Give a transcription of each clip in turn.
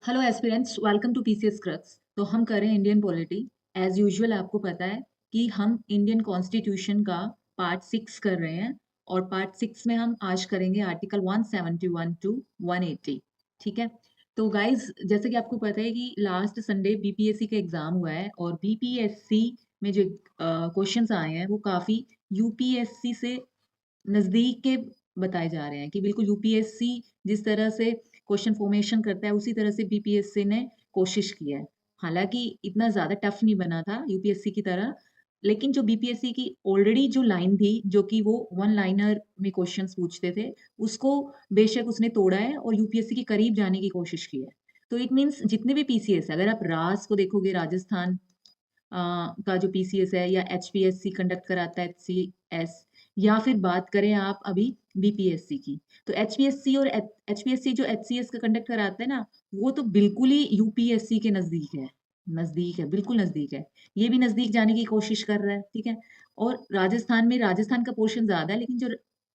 Hello aspirants, welcome to PCS Crux. तो हम कर रहे हैं इंडियन पॉलिटी। एज यूजुअल आपको पता है कि हम इंडियन कॉन्स्टिट्यूशन का पार्ट 6 कर रहे हैं और पार्ट 6 में हम आज करेंगे आर्टिकल 171 टू 180। ठीक है। तो गाइज, जैसे कि आपको पता है कि लास्ट संडे बीपीएससी का एग्जाम हुआ है और बीपीएससी में जो क्वेश्चंस आए हैं वो काफी यूपीएससी से नजदीक के बताए जा रहे हैं कि बिल्कुल यूपीएससी जिस तरह से क्वेश्चन फॉर्मेशन करता है उसी तरह से बीपीएससी ने कोशिश किया है। हालांकि इतना ज्यादा टफ नहीं बना था यूपीएससी की तरह, लेकिन जो बीपीएससी की ऑलरेडी जो लाइन थी जो कि वो वन लाइनर में क्वेश्चंस पूछते थे, उसको बेशक उसने तोड़ा है और यूपीएससी के करीब जाने की कोशिश की है। तो इट मीन्स जितने भी पीसीएस, अगर आप रास को देखोगे, राजस्थान का जो पीसीएस है या एचपीएससी कंडक्ट कराता है, एचसीएस, या फिर बात करें आप अभी बीपीएससी की, तो एचपीएससी और एचपीएससी जो एचसीएस का कंडक्ट कराता है ना, वो तो बिल्कुल ही यूपीएससी के नजदीक है। नजदीक है, बिल्कुल नजदीक है। ये भी नजदीक जाने की कोशिश कर रहा है। ठीक है। और राजस्थान में राजस्थान का पोर्शन ज्यादा है, लेकिन जो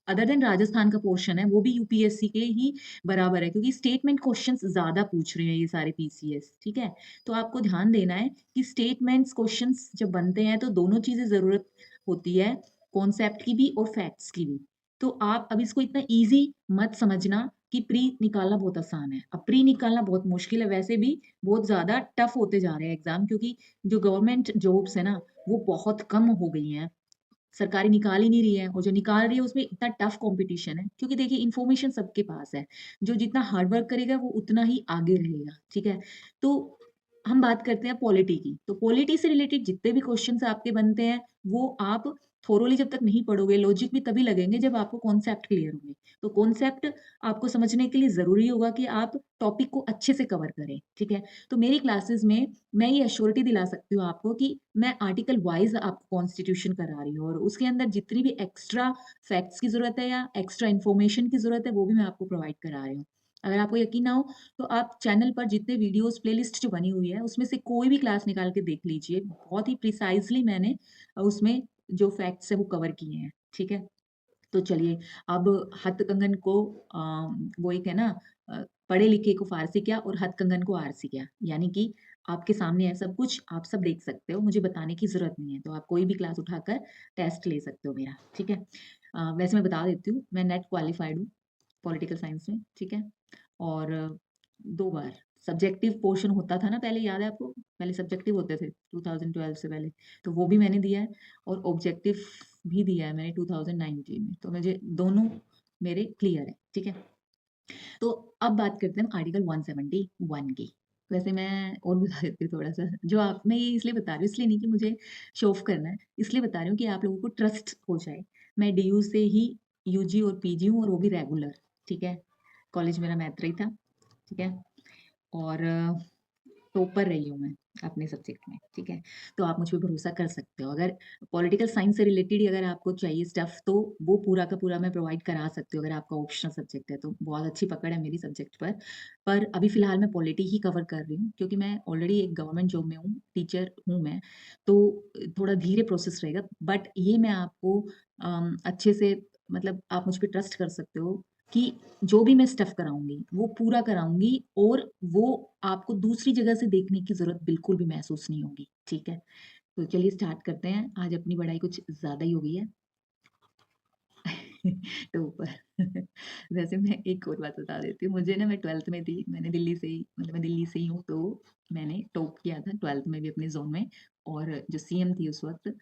अदर देन राजस्थान का पोर्शन है वो भी यूपीएससी के ही बराबर है, क्योंकि स्टेटमेंट क्वेश्चंस ज्यादा पूछ रहे हैं ये सारे पीसीएस। ठीक है। तो आपको ध्यान देना है कि स्टेटमेंट्स क्वेश्चंस जब बनते हैं तो दोनों चीजें जरूरत होती है, कॉन्सेप्ट की भी और फैक्ट्स की भी। तो आप अब इसको इतना इजी मत समझना कि प्री निकालना बहुत आसान है। अब प्री निकालना बहुत मुश्किल है, वैसे भी बहुत ज्यादा टफ होते जा रहे हैं एग्जाम, क्योंकि जो गवर्नमेंट जॉब्स है ना वो बहुत कम हो गई हैं। सरकारी निकाल ही नहीं रही है, और जो निकाल रही है उसमें इतना टफ कंपटीशन है, क्योंकि देखिए इन्फॉर्मेशन सबके पास है। जो जितना हार्ड वर्क करेगा वो उतना ही आगे रहेगा। ठीक है। तो हम बात करते हैं पॉलिटी की। तो पॉलिटी से रिलेटेड जितने भी क्वेश्चंस आपके बनते हैं वो आप थोरोली जब तक नहीं पढ़ोगे, लॉजिक भी तभी लगेंगे जब आपको कॉन्सेप्ट क्लियर होंगे। तो कॉन्सेप्ट आपको समझने के लिए जरूरी होगा कि आप टॉपिक को अच्छे से कवर करें। ठीक है। तो मेरी क्लासेस में मैं ये एश्योरिटी दिला सकती हूँ आपको कि मैं आर्टिकल वाइज आपको कॉन्स्टिट्यूशन करा रही हूँ, और उसके अंदर जितनी भी एक्स्ट्रा फैक्ट्स की जरूरत है या एक्स्ट्रा इन्फॉर्मेशन की जरूरत है वो भी मैं आपको प्रोवाइड करा रही हूँ। अगर आपको यकीन ना हो तो आप चैनल पर जितने वीडियोस प्लेलिस्ट जो बनी हुई है उसमें से कोई भी क्लास निकाल के देख लीजिए। बहुत ही प्रिसाइजली मैंने उसमें जो फैक्ट्स है वो कवर किए हैं। ठीक है। तो चलिए, अब हथकंगन को वो एक है ना, पढ़े लिखे को फारसी क्या और हथकंगन को आरसी क्या, यानी कि आपके सामने है सब कुछ, आप सब देख सकते हो, मुझे बताने की जरूरत नहीं है। तो आप कोई भी क्लास उठाकर टेस्ट ले सकते हो मेरा। ठीक है। वैसे मैं बता देती हूँ, मैं नेट क्वालिफाइड हूँ पॉलिटिकल साइंस में। ठीक है। और 2 बार सब्जेक्टिव पोर्शन होता था ना पहले, याद है आपको? पहले सब्जेक्टिव होते थे 2012 से पहले, तो वो भी मैंने दिया है। और ऑब्जेक्टिव भी दिया है मैंने 2019 में। तो मुझे दोनों मेरे क्लियर है। ठीक है। तो अब बात करते हैं आर्टिकल 171 की। वैसे मैं और बता देती हूँ थोड़ा सा, जो आप, मैं ये इसलिए बता रही हूँ, इसलिए नहीं कि मुझे शो ऑफ करना है, इसलिए बता रही हूँ कि आप लोगों को ट्रस्ट हो जाए। मैं डीयू से ही यूजी और पीजी हूँ, और वो भी रेगुलर। ठीक है। कॉलेज मेरा मैत्री था। ठीक है। और टॉपर रही हूँ मैं अपने सब्जेक्ट में। ठीक है। तो आप मुझ पे भरोसा कर सकते हो। अगर पॉलिटिकल साइंस से रिलेटेड ही अगर आपको चाहिए स्टफ, तो वो पूरा का पूरा मैं प्रोवाइड करा सकती हूँ, अगर आपका ऑप्शनल सब्जेक्ट है तो। बहुत अच्छी पकड़ है मेरी सब्जेक्ट पर अभी फिलहाल मैं पॉलिटी ही कवर कर रही हूँ, क्योंकि मैं ऑलरेडी एक गवर्नमेंट जॉब में हूँ, टीचर हूँ मैं। तो थोड़ा धीरे प्रोसेस रहेगा, बट ये मैं आपको अच्छे से, मतलब आप मुझ पर ट्रस्ट कर सकते हो कि जो भी मैं स्टफ कराऊंगी वो पूरा कराऊंगी, और वो आपको दूसरी जगह से देखने की जरूरत बिल्कुल भी महसूस नहीं होगी। ठीक है। तो चलिए स्टार्ट करते हैं। आज अपनी पढ़ाई कुछ ज्यादा ही हो गई है। तो ऊपर वैसे मैं एक और बात बता देती हूँ, मुझे ना, मैं 12th में थी, मैंने दिल्ली से ही, मतलब मैं दिल्ली से ही हूँ, तो मैंने टॉप किया था 12th में भी अपने जोन में। और जो सीएम थी उस वक्त,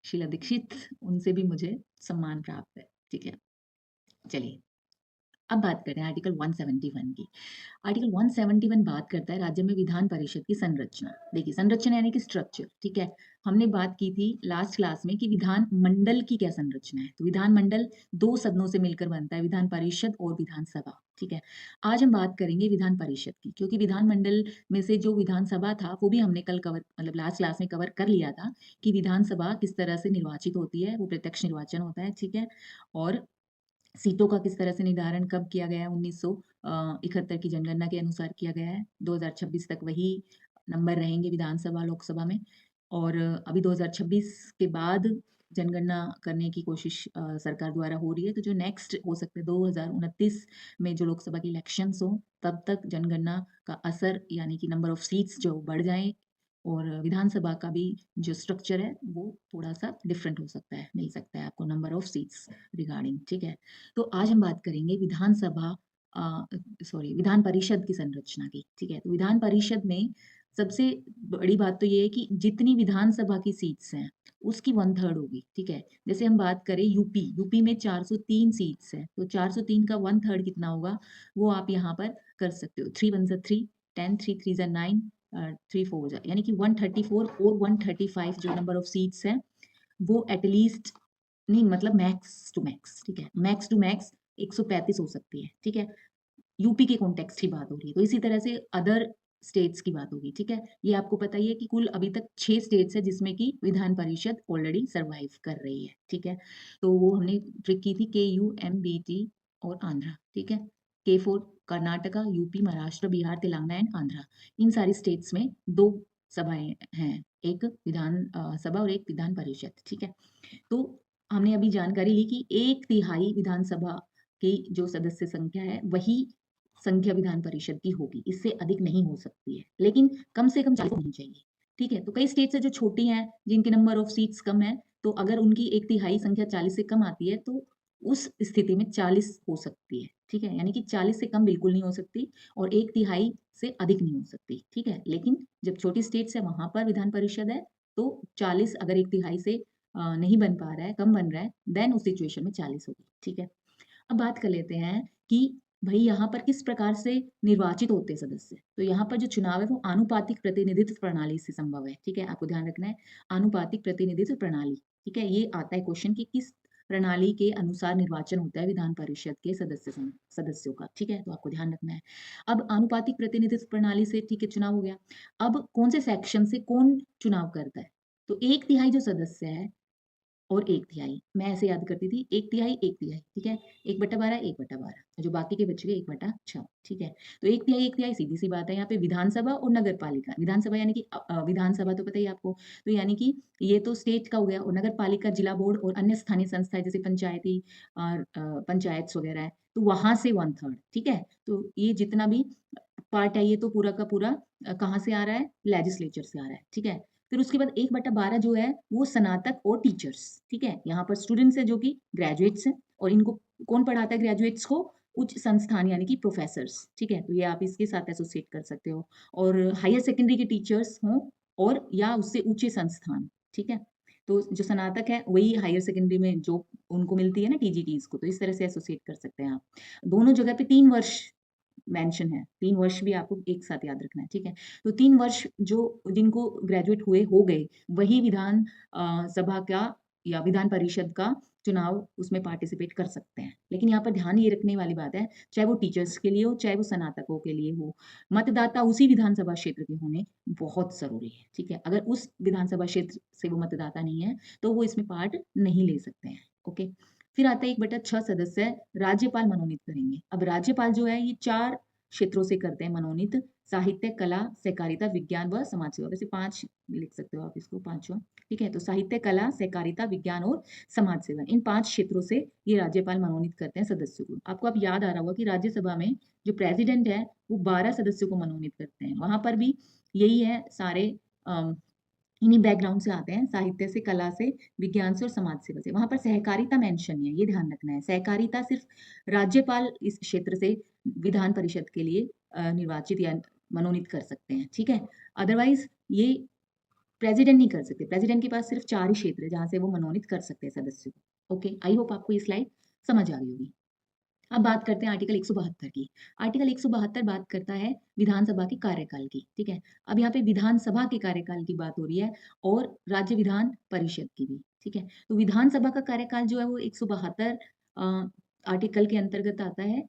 शीला दीक्षित, उनसे भी मुझे सम्मान प्राप्त है। ठीक है। चलिए, अब बात करते हैं आर्टिकल 171 की। आर्टिकल 171 बात करता है राज्य में विधान परिषद की संरचना। देखिए, संरचना यानी कि स्ट्रक्चर। ठीक है। हमने बात की थी लास्ट क्लास में कि विधान मंडल की क्या संरचना है। तो विधान मंडल 2 सदनों से मिलकर बनता है, विधान परिषद और विधानसभा। ठीक है। आज हम बात करेंगे विधान परिषद की, क्योंकि विधान मंडल में से जो विधानसभा था वो भी हमने कल कवर, मतलब लास्ट क्लास में कवर कर लिया था कि विधानसभा किस तरह से निर्वाचित होती है, वो प्रत्यक्ष निर्वाचन होता है। ठीक है। और सीटों का किस तरह से निर्धारण कब किया गया है, 1971 की जनगणना के अनुसार किया गया है। 2026 तक वही नंबर रहेंगे विधानसभा लोकसभा में। और अभी 2026 के बाद जनगणना करने की कोशिश सरकार द्वारा हो रही है, तो जो नेक्स्ट हो सकते हैं 2029 में जो लोकसभा की इलेक्शंस हो, तब तक जनगणना का असर यानी कि नंबर ऑफ सीट्स जो बढ़ जाएँ और विधानसभा का भी जो स्ट्रक्चर है वो थोड़ा-सा डिफरेंट हो सकता है, मिल सकता है आपको नंबर ऑफ सीट्स रिगार्डिंग, ठीक है? तो आज हम बात करेंगे विधान परिषद की संरचना की, ठीक है? तो विधान परिषद में सबसे बड़ी बात तो ये है कि जितनी विधानसभा की सीट्स हैं, उसकी 1/3 होगी, ठीक है? जैसे हम बात करें यूपी में 403 सीट्स हैं, तो 403 का 1/3 कितना होगा, वो आप यहाँ पर कर सकते हो। 3 1 ज़ा 3, 10 3 3 ज़ा 9 3 4 ज़ा यानी कि 134 और 135 जो नंबर ऑफ सीट्स हैं, वो एटलीस्ट नहीं मतलब मैक्स टू मैक्स, ठीक है? मैक्स टू मैक्स 135 हो सकती है, ठीक है? यूपी के कॉन्टेक्स्ट की बात हो रही है। तो इसी तरह से अदर स्टेट्स की बात होगी, ठीक है? ये आपको पता ही है कि कुल अभी तक 6 स्टेट्स हैं जिसमें कि विधान परिषद ऑलरेडी सर्वाइव कर रही है, ठीक है? तो वो हमने ट्रिक की थी केयू, एमबीटी और आंध्रा, ठीक है? K for Karnataka, UP, Maharashtra, Bihar, Telangana and Andhra. इन सारी स्टेट्स में 2 सभाएँ हैं, एक सभा और एक विधान परिषद, ठीक है? तो हमने अभी जानकारी ली कि 1/3 विधानसभा की जो सदस्य संख्या है, वही संख्या विधान परिषद की होगी, इससे अधिक नहीं हो सकती है। लेकिन कम से कम 40 होनी चाहिए, ठीक है? तो कई स्टेट्स हैं जो छोटी हैं, जिनके नंबर ऑफ सीट्स कम है, तो अगर उनकी 1/3 संख्या 40 से कम आती है, तो उस स्थिति में 40 हो सकती है, ठीक है? यानी कि 40 से कम बिल्कुल नहीं हो सकती और 1/3 से अधिक नहीं हो सकती, ठीक है? लेकिन जब छोटी स्टेट्स है, वहाँ पर विधान परिषद है, तो 40 अगर 1/3 से नहीं बन पा रहा है, कम बन रहा है, देन उस सिचुएशन में 40 होगी, ठीक है? अब बात कर लेते हैं कि भई यहाँ पर किस प्रकार से निर्वाचित होते हैं सदस्य। तो यहाँ पर जो चुनाव है वो आनुपातिक प्रतिनिधित्व प्रणाली से संभव है, ठीक है? आपको ध्यान रखना है आनुपातिक प्रतिनिधित्व प्रणाली, ठीक है? ये आता है क्वेश्चन कि किस प्रणाली के अनुसार निर्वाचन होता है विधान परिषद के सदस्यों का, ठीक है? तो आपको ध्यान रखना है। अब आनुपातिक प्रतिनिधित्व प्रणाली से ठीक है चुनाव हो गया। अब कौन से सेक्शन से कौन चुनाव करता है? तो 1/3 जो सदस्य है और 1/3 मैं ऐसे याद करती थी 1/3, 1/3 ठीक है? 1/12, 1/12 जो बाकी के बच गए 1/6 ठीक है? तो 1/3 सीधी-सी बात है यहाँ पे विधानसभा और नगर पालिका। विधानसभा यानी कि विधानसभा तो पता ही है आपको, तो यानी कि ये तो स्टेट का हो गया और नगर पालिका, जिला बोर्ड और अन्य स्थानीय संस्थाएँ जैसे पंचायत वगैरह है, तो वहाँ से 1/3 ठीक है? तो ये जितना भी पार्ट है ये तो पूरा का पूरा कहाँ से आ रहा है? लेजिस्लेचर से आ रहा है, ठीक है? फिर उसके बाद 1/12 जो है वो स्नातक और टीचर्स, ठीक है? यहाँ पर स्टूडेंट्स हैं जो कि ग्रेजुएट्स हैं और इनको कौन पढ़ाता है ग्रेजुएट्स को? उच्च संस्थान यानी कि प्रोफेसर्स, ठीक है? तो ये आप इसके साथ एसोसिएट कर सकते हो और हायर सेकेंडरी के टीचर्स हों और या उससे ऊँचे संस्थान, ठीक है? तो जो स्नातक है वही हायर सेकेंडरी में जो उनको मिलती है ना टीजीटीज़ को, तो इस तरह से एसोसिएट कर सकते हैं आप। दोनों जगह पे 3 वर्ष मेंशन है, 3 वर्ष भी आपको एक साथ याद रखना है, ठीक है? तो 3 वर्ष जो जिनको ग्रेजुएट हुए हो गए, वही सभा का या विधान परिषद का चुनाव उसमें पार्टिसिपेट कर सकते हैं। लेकिन यहाँ पर ध्यान ये रखने वाली बात है, चाहे वो टीचर्स के लिए हो, चाहे वो स्नातकों के लिए हो, मतदाता उसी विधानसभा क्षेत्र के होने बहुत ज़रूरी है, ठीक है? अगर उस विधानसभा क्षेत्र से वो मतदाता नहीं है, तो वो इसमें पार्ट नहीं ले सकते हैं, ओके? फिर आता है 1/6 सदस्य राज्यपाल मनोनीत करेंगे। अब राज्यपाल जो है ये 4 क्षेत्रों से करते हैं मनोनीत, साहित्य, कला, सहकारिता, विज्ञान व समाज सेवा। वैसे 5 लिख सकते हो आप इसको पाँचवाँ, ठीक है? तो साहित्य, कला, सहकारिता, विज्ञान और समाज सेवा इन 5 क्षेत्रों से ये राज्यपाल मनोनीत करते हैं सदस्यों को। आपको अब याद आ रहा होगा कि राज्यसभा में जो प्रेज़िडेंट है वो 12 सदस्यों को मनोनीत करते हैं। वहाँ पर भी यही है सारे अ, इन्हीं बैकग्राउंड से आते हैं, साहित्य से, कला से, विज्ञान से और समाज सेवा से। वहाँ पर सहकारिता मेंशन नहीं है, ये ध्यान रखना है। सहकारिता सिर्फ़ राज्यपाल इस क्षेत्र से विधान परिषद के लिए निर्वाचित या मनोनीत कर सकते हैं, ठीक है? अदरवाइज़ ये प्रेज़िडेंट नहीं कर सकते। प्रेज़िडेंट के पास सिर्फ़ 4 ही क्षेत्र है, जहाँ से वो मनोनीत कर सकते हैं सदस्यों को। ओके, आई होप आपको ये स्लाइड समझ आ गई होगी। अब बात करते हैं आर्टिकल 172 की। आर्टिकल 172 बात करता है विधानसभा के कार्यकाल की, ठीक है? अब यहाँ पे विधानसभा के कार्यकाल की बात हो रही है और राज्य विधान परिषद की भी, ठीक है? तो विधानसभा का कार्यकाल जो है वो 172 आर्टिकल के अंतर्गत आता है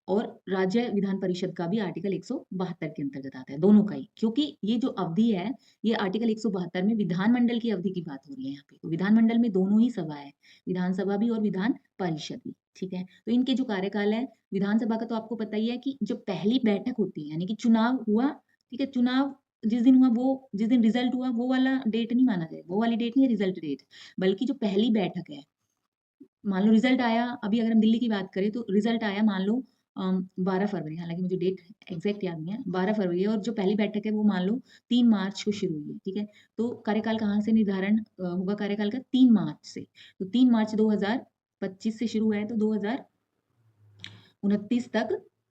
और राज्य विधान परिषद का भी आर्टिकल 172 के अंतर्गत आता है, दोनों का ही। क्योंकि ये जो अवधि है, ये आर्टिकल 172 में विधानमंडल की अवधि की बात हो रही है यहाँ पे। तो विधानमंडल में दोनों ही सभा है, विधानसभा भी और विधान परिषद भी, ठीक है? तो इनके जो कार्यकाल है, विधानसभा का तो आपको पता ही है कि जब पहली बैठक होती है, यानी कि चुनाव हुआ, ठीक है? चुनाव जिस दिन हुआ वो जिस दिन रिज़ल्ट हुआ वो वाला डेट नहीं माना जाएगा, वो वाली डेट नहीं है रिज़ल्ट डेट, बल्कि जो पहली बैठक है, मान लो रिज़ल्ट आया, अभी अगर हम दिल्ली की बात करें तो रिज़ल्ट आया मान लो 12 फरवरी, हालाँकि मुझे डेट एग्ज़ैक्ट याद नहीं है, 12 फरवरी है और जो पहली बैठक है वो मान लो 3 मार्च को शुरू हुई है, ठीक है? तो कार्यकाल कहाँ से निर्धारण होगा कार्यकाल का 3 मार्च से। तो 3 मार्च 2025 से शुरू हुआ है तो 2029 तक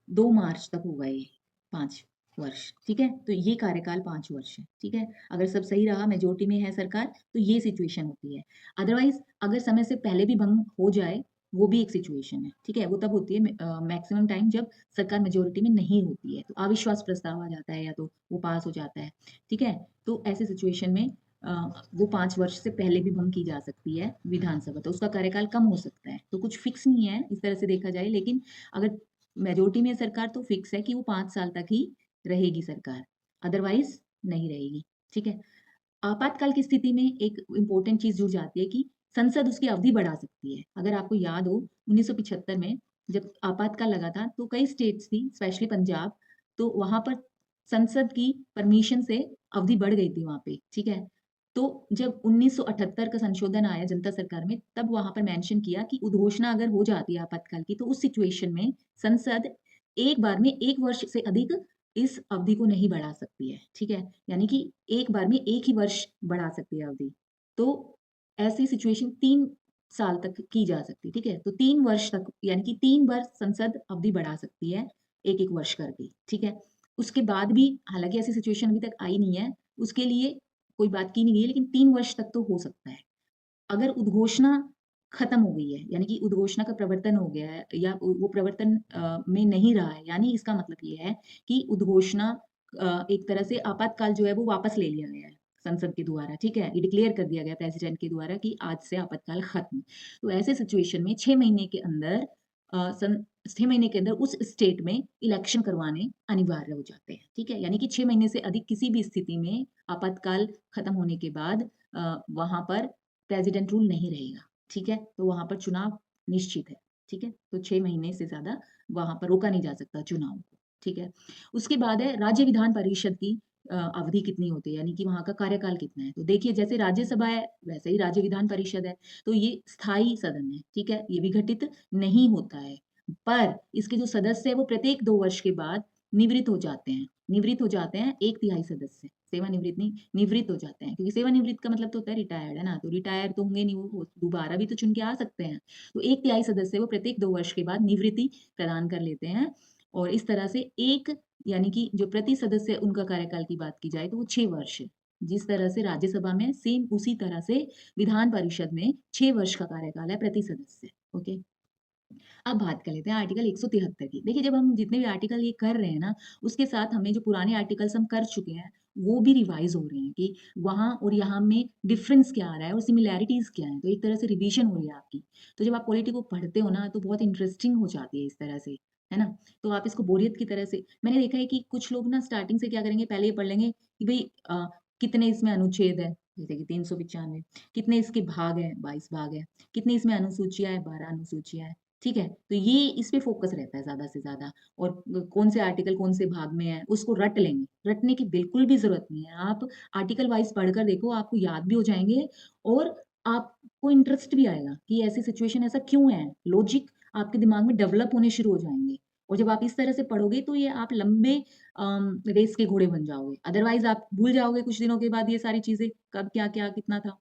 2 मार्च तक होगा ये 5 वर्ष, ठीक है? तो ये कार्यकाल 5 वर्ष है, ठीक है? अगर सब सही रहा, मेजॉरिटी में है सरकार, तो ये सिचुएशन होती है। अदरवाइज़ अगर समय से पहले भी भंग हो जाए, वो भी एक सिचुएशन है, ठीक है? वो तब होती है मैक्सिमम टाइम जब सरकार मेजॉरिटी में नहीं होती है, तो अविश्वास प्रस्ताव आ जाता है या तो वो पास हो जाता है, ठीक है? तो ऐसी सिचुएशन में अ, वो 5 वर्ष से पहले भी भंग की जा सकती है विधानसभा, तो उसका कार्यकाल कम हो सकता है। तो कुछ फिक्स नहीं है इस तरह से देखा जाए, लेकिन अगर मेजॉरिटी में सरकार तो फिक्स है कि वो 5 साल तक ही रहेगी सरकार, अदरवाइज़ नहीं रहेगी, ठीक है? आपातकाल की स्थिति में एक इम्पोर्टेंट चीज़ जुड़ जाती है कि संसद उसकी अवधि बढ़ा सकती है। अगर आपको याद हो 1975 में जब आपातकाल लगा था तो कई स्टेट्स थी, स्पेशली पंजाब, तो वहाँ पर संसद की परमिशन से अवधि बढ़ गई थी वहाँ पे, ठीक है? तो जब 1978 का संशोधन आया जनता सरकार में, तब वहाँ पर मेंशन किया कि उद्घोषणा अगर हो जाती है आपातकाल की, तो उस सिचुएशन में संसद एक बार में 1 वर्ष से अधिक इस अवधि को नहीं बढ़ा सकती है, ठीक है? यानी कि एक बार में 1 ही वर्ष बढ़ा सकती है अवधि। तो ऐसी सिचुएशन 3 साल तक की जा सकती है, ठीक है? तो 3 वर्ष तक यानी कि 3 बार संसद अवधि बढ़ा सकती है, 1-1 वर्ष करके, ठीक है? उसके बाद भी हालाँकि ऐसी सिचुएशन अभी तक आई नहीं है, उसके लिए कोई बात की नहीं गई है, लेकिन 3 वर्ष तक तो हो सकता है। अगर उद्घोषणा खत्म हो गई है, यानी कि उद्घोषणा का प्रवर्तन हो गया है या वो प्रवर्तन में नहीं रहा है, यानी इसका मतलब ये है कि उद्घोषणा एक तरह से आपातकाल जो है वो वापस ले लिया गया है संसद के द्वारा, ठीक है? ये डिक्लेयर कर दिया गया प्रेसिडेंट के द्वारा कि आज से आपातकाल खत्म। तो ऐसे सिचुएशन में 6 महीने के अंदर अ, सन 6 महीने के अंदर उस स्टेट में इलेक्शन करवाने अनिवार्य हो जाते हैं, ठीक है? यानी कि 6 महीने से अधिक किसी भी स्थिति में आपातकाल खत्म होने के बाद वहाँ पर प्रेसिडेंट रूल नहीं रहेगा, ठीक है? तो वहाँ पर चुनाव निश्चित है, ठीक है? तो 6 महीने से ज़्यादा वहाँ पर रोका नहीं जा सकता चुनाव को, ठीक है? उसके बाद है राज्य विधान परिषद की अवधि कितनी होती है, यानी कि वहाँ का कार्यकाल कितना है? तो देखिए जैसे राज्यसभा है, वैसे ही राज्य विधान परिषद है, तो ये स्थायी सदन है, ठीक है? ये विघटित नहीं होता है, पर इसके जो सदस्य हैं वो प्रत्येक 2 वर्ष के बाद निवृत्त हो जाते हैं। निवृत्त हो जाते हैं 1/3 सदस्य, सेवानिवृत्त नहीं, निवृत्त हो जाते हैं, क्योंकि सेवानिवृत्त का मतलब तो होता है रिटायर्ड, है ना? तो रिटायर तो होंगे नहीं वो दोबारा भी तो चुन के आ सकते हैं। तो 1/3 सदस्य वो प्रत्येक 2 वर्ष के बाद निवृत्ति प्रदान कर लेते हैं और इस तरह से एक यानी कि जो प्रति सदस्य उनका कार्यकाल की बात की जाए तो वो 6 वर्ष है। जिस तरह से राज्यसभा में सेम उसी तरह से विधान परिषद में 6 वर्ष का कार्यकाल है प्रति सदस्य, ओके? अब बात कर लेते हैं आर्टिकल 173 की। देखिए, जब हम जितने भी आर्टिकल ये कर रहे हैं ना, उसके साथ हमें जो पुराने आर्टिकल्स हम कर चुके हैं, वो भी रिवाइज़ हो रहे हैं कि वहाँ और यहाँ में डिफ़रेंस क्या आ रहा है और सिमिलैरिटीज़ क्या हैं। तो एक तरह से रिवीज़न हो रही है आपकी। तो जब आप पॉलिटी को पढ़ते हो ना, तो बहुत इंटरेस्टिंग हो जाती है इस तरह से, है ना? तो आप इसको बोरियत की तरह से मैंने देखा है कि कुछ लोग ना स्टार्टिंग से क्या करेंगे, पहले ये पढ़ लेंगे कि भई कितने इसमें अनुच्छेद हैं, जैसे कि 395, कितने इसके भाग हैं, 22 भाग हैं, कितनी इसमें अनुसूचियाँ हैं, 12 अनुसूचियाँ हैं। ठीक है? तो ये इस पे फ़ोकस रहता है ज़्यादा से ज़्यादा और कौन से आर्टिकल कौन से भाग में है, उसको रट लेंगे। रटने की बिल्कुल भी ज़रूरत नहीं है। आप आर्टिकल वाइज़ पढ़कर देखो, आपको याद भी हो जाएँगे और आपको इंटरेस्ट भी आएगा कि ऐसी सिचुएशन ऐसा क्यों है? लॉजिक आपके दिमाग में डेवलप होने शुरू हो जाएँगे और जब आप इस तरह से पढ़ोगे तो ये आप लंबे रेस के घोड़े बन जाओगे। अदरवाइज़ आप भूल जाओगे कुछ दिनों के बाद ये सारी चीज़ें, कब क्या-क्या कितना था।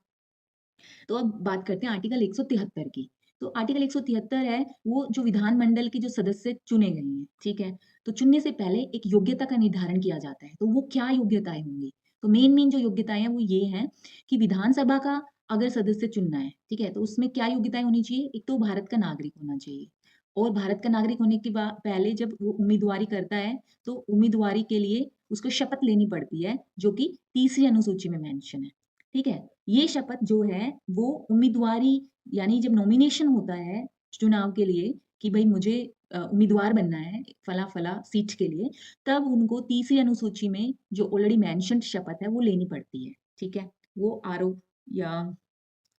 तो अब बात करते हैं आर्टिकल 173 की। तो आर्टिकल 173 है, वो जो विधानमंडल के जो सदस्य चुने गए हैं, ठीक है? तो चुनने से पहले एक योग्यता का निर्धारण किया जाता है। तो वो क्या योग्यताएँ होंगी? तो मेन-मेन जो योग्यताएँ हैं, वो ये हैं कि विधानसभा का अगर सदस्य चुनना है, ठीक है? तो उसमें क्या योग्यताएँ होनी चाहिए? एक तो भारत का नागरिक होना चाहिए और भारत का नागरिक होने के पहले जब वो उम्मीदवारी करता है, तो उम्मीदवारी के लिए उसको शपथ लेनी पड़ती है, जो कि तीसरी अनुसूची में मेंशन है, ठीक है? ये शपथ जो है वो उम्मीदवारी यानी जब नॉमिनेशन होता है चुनाव के लिए कि भई मुझे उम्मीदवार बनना है फला-फला सीट के लिए, तब उनको तीसरी अनुसूची में जो ऑलरेडी मेंशन्ड शपथ है वो लेनी पड़ती है, ठीक है? वो आरओ या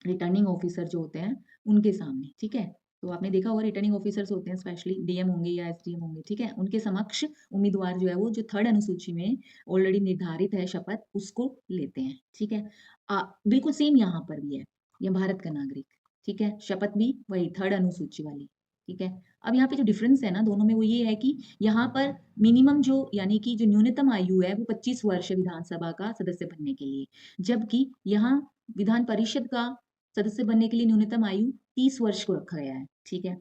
रिटर्निंग ऑफिसर जो होते हैं उनके सामने, ठीक है? तो आपने देखा होगा रिटर्निंग ऑफिसर्स होते हैं स्पेशली डीएम होंगे या एसडीएम होंगे, ठीक है? उनके समक्ष उम्मीदवार जो है वो जो 3rd अनुसूची में ऑलरेडी निर्धारित है शपथ उसको लेते हैं, ठीक है? बिल्कुल सेम यहाँ पर भी है, ये भारत का नागरिक, ठीक है? शपथ भी वही 3rd अनुसूची वाली, ठीक है? अब यहाँ पे जो डिफरेंस है ना दोनों में वो ये है कि यहाँ पर मिनिमम जो यानी कि जो न्यूनतम आयु है वो 25 वर्ष है विधानसभा का सदस्य बनने के लिए, जबकि यहाँ विधान परिषद का सदस्य बनने के लिए न्यूनतम आयु 30 वर्ष को रखा गया है, ठीक है?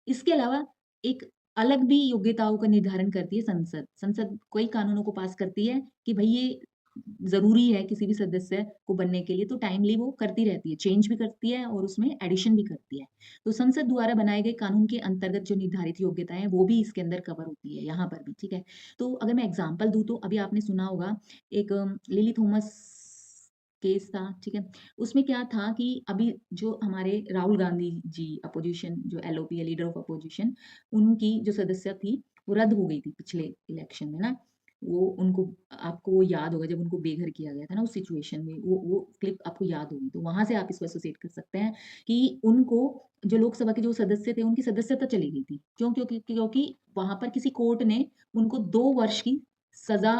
इसके अलावा एक अलग भी योग्यताओं का निर्धारण करती है संसद। संसद कई कानूनों को पास करती है कि भई ये ज़रूरी है किसी भी सदस्य को बनने के लिए, तो टाइमली वो करती रहती है, चेंज भी करती है और उसमें एडिशन भी करती है। तो संसद द्वारा बनाए गए कानून के अंतर्गत जो निर्धारित योग्यताएँ हैं, वो भी इसके अंदर कवर होती है, यहाँ पर भी, ठीक है? तो अगर मैं एग्ज़ाम्पल दूँ तो अभी आपने सुना होगा एक लिली थॉमस केस था, ठीक है? उसमें क्या था कि अभी जो हमारे राहुल गांधी जी अपोजिशन जो एलओपी है लीडर ऑफ अपोजिशन उनकी जो सदस्य थी वो रद्द हो गई थी पिछले इलेक्शन में ना वो उनको आपको वो याद होगा जब उनको बेघर किया गया था ना उस सिचुएशन में वो क्लिप आपको याद होगी तो वहां से आप इसको एसोसिएट कर सकते हैं कि उनको जो लोकसभा के जो सदस्य थे उनकी सदस्यता चली गई थी क्योंकि वहां पर किसी कोर्ट ने उनको 2 वर्ष की सजा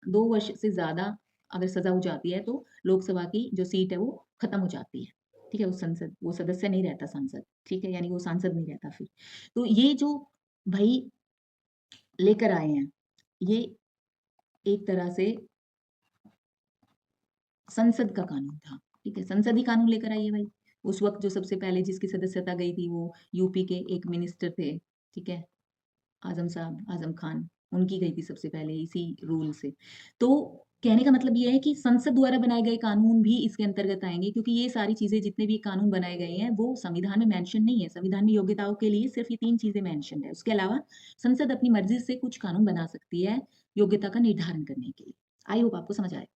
2 वर्ष से ज्यादा अगर सजा हो जाती है तो लोकसभा की जो सीट है वो खत्म हो जाती है, ठीक है? वो सदस्य नहीं रहता सांसद, ठीक है? यानी वो सांसद नहीं रहता फिर। तो ये जो भई लेकर आए हैं, ये एक तरह से संसद का कानून था, ठीक है? संसद ही कानून लेकर आई है भाई। उस वक़्त जो सबसे पहले जिसकी सदस्यता गई थी वो यूपी के एक मिनिस्टर थे, ठीक है? आज़म खान, उनकी गई थी सबसे पहले इसी रूल से। तो कहने का मतलब ये है कि संसद द्वारा बनाए गए कानून भी इसके अंतर्गत आएँगे क्योंकि ये सारी चीज़ें जितने भी कानून बनाए गए हैं, वो संविधान में मेंशन नहीं है। संविधान में योग्यताओं के लिए सिर्फ़ ये 3 चीज़ें मेंशन्ड है। उसके अलावा संसद अपनी मर्ज़ी से कुछ कानून बना सकती है, योग्यता का निर्धारण करने के लिए। आई होप आपको समझ आए।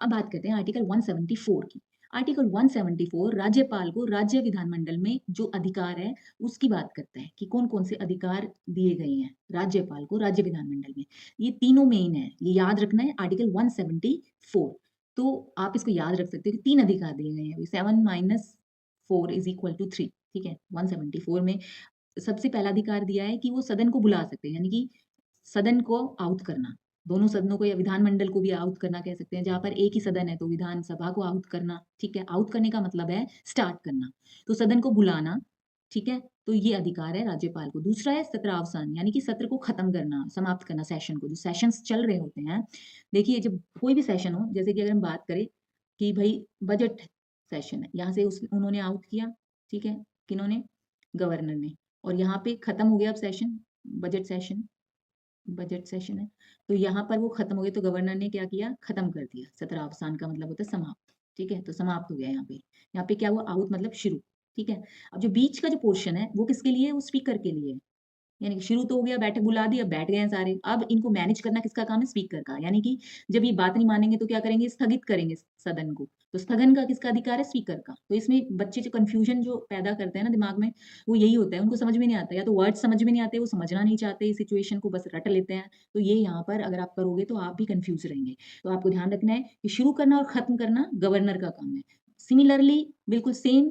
अब बात करते हैं आर्टिकल 174 की। आर्टिकल 174 राज्यपाल को राज्य विधानमंडल में जो अधिकार है, उसकी बात करता है कि कौन-कौन से अधिकार दिए गए हैं राज्यपाल को राज्य विधानमंडल में। ये तीनों मेन है, ये याद रखना है आर्टिकल 174 तो आप इसको याद रख सकते हो कि 3 अधिकार दिए गए हैं। 7 माइनस 4 इज़ इक्वल टू 3 ठीक है? 174 में सबसे पहला अधिकार दिया है कि वो सदन को बुला सकते हैं, यानी कि सदन को आउट करना। दोनों सदनों को या विधानमंडल को भी आउट करना कह सकते हैं, जहाँ पर एक ही सदन है तो विधानसभा को आउट करना, ठीक है? आउट करने का मतलब है स्टार्ट करना। तो सदन को बुलाना, ठीक है? तो ये अधिकार है राज्यपाल को। दूसरा है सत्रावसान, यानी कि सत्र को खत्म करना, समाप्त करना सेशन को। जो सेशंस चल रहे होते हैं, देखिए जब कोई भी सेशन हो, जैसे कि अगर हम बात करें कि भई बजट सेशन है, यहाँ से उस उन्होंने आउट किया, ठीक है? किन्होंने? गवर्नर ने। और यहाँ पे खत्म हो गया अब session, budget session budget session है। तो यहाँ पर वो खत्म हो गया तो गवर्नर ने क्या किया? खत्म कर दिया। सत्रावसान का मतलब होता है समाप्त, ठीक है? तो समाप्त हो गया यहाँ पे। यहाँ पे क्या हुआ? आउट मतलब शुरू, ठीक है? अब जो बीच का जो पोर्शन है, वो किसके लिए है? वो स्पीकर के लिए है। यानी कि शुरू तो हो गया, बैठक बुला दी, अब बैठ गए हैं सारे। अब इनको मैनेज करना किसका काम है? स्पीकर का। यानी कि जब ये बात नहीं मानेंगे तो क्या करेंगे? स्थगित करेंगे सदन को। तो स्थगन का किसका अधिकार है? स्पीकर का। तो इसमें बच्चे जो कन्फ्यूजन जो पैदा करते हैं ना दिमाग में, वो यही होता है, उनको समझ में नहीं आता। या तो वर्ड समझ में नहीं आते, वो समझना नहीं चाहते, सिचुएशन को बस रट लेते हैं। तो ये यहाँ पर अगर आप करोगे तो आप भी कन्फ्यूज़ रहेंगे। तो आपको ध्यान रखना है कि शुरू करना और खत्म करना गवर्नर का काम है। सिमिलरली बिल्कुल सेम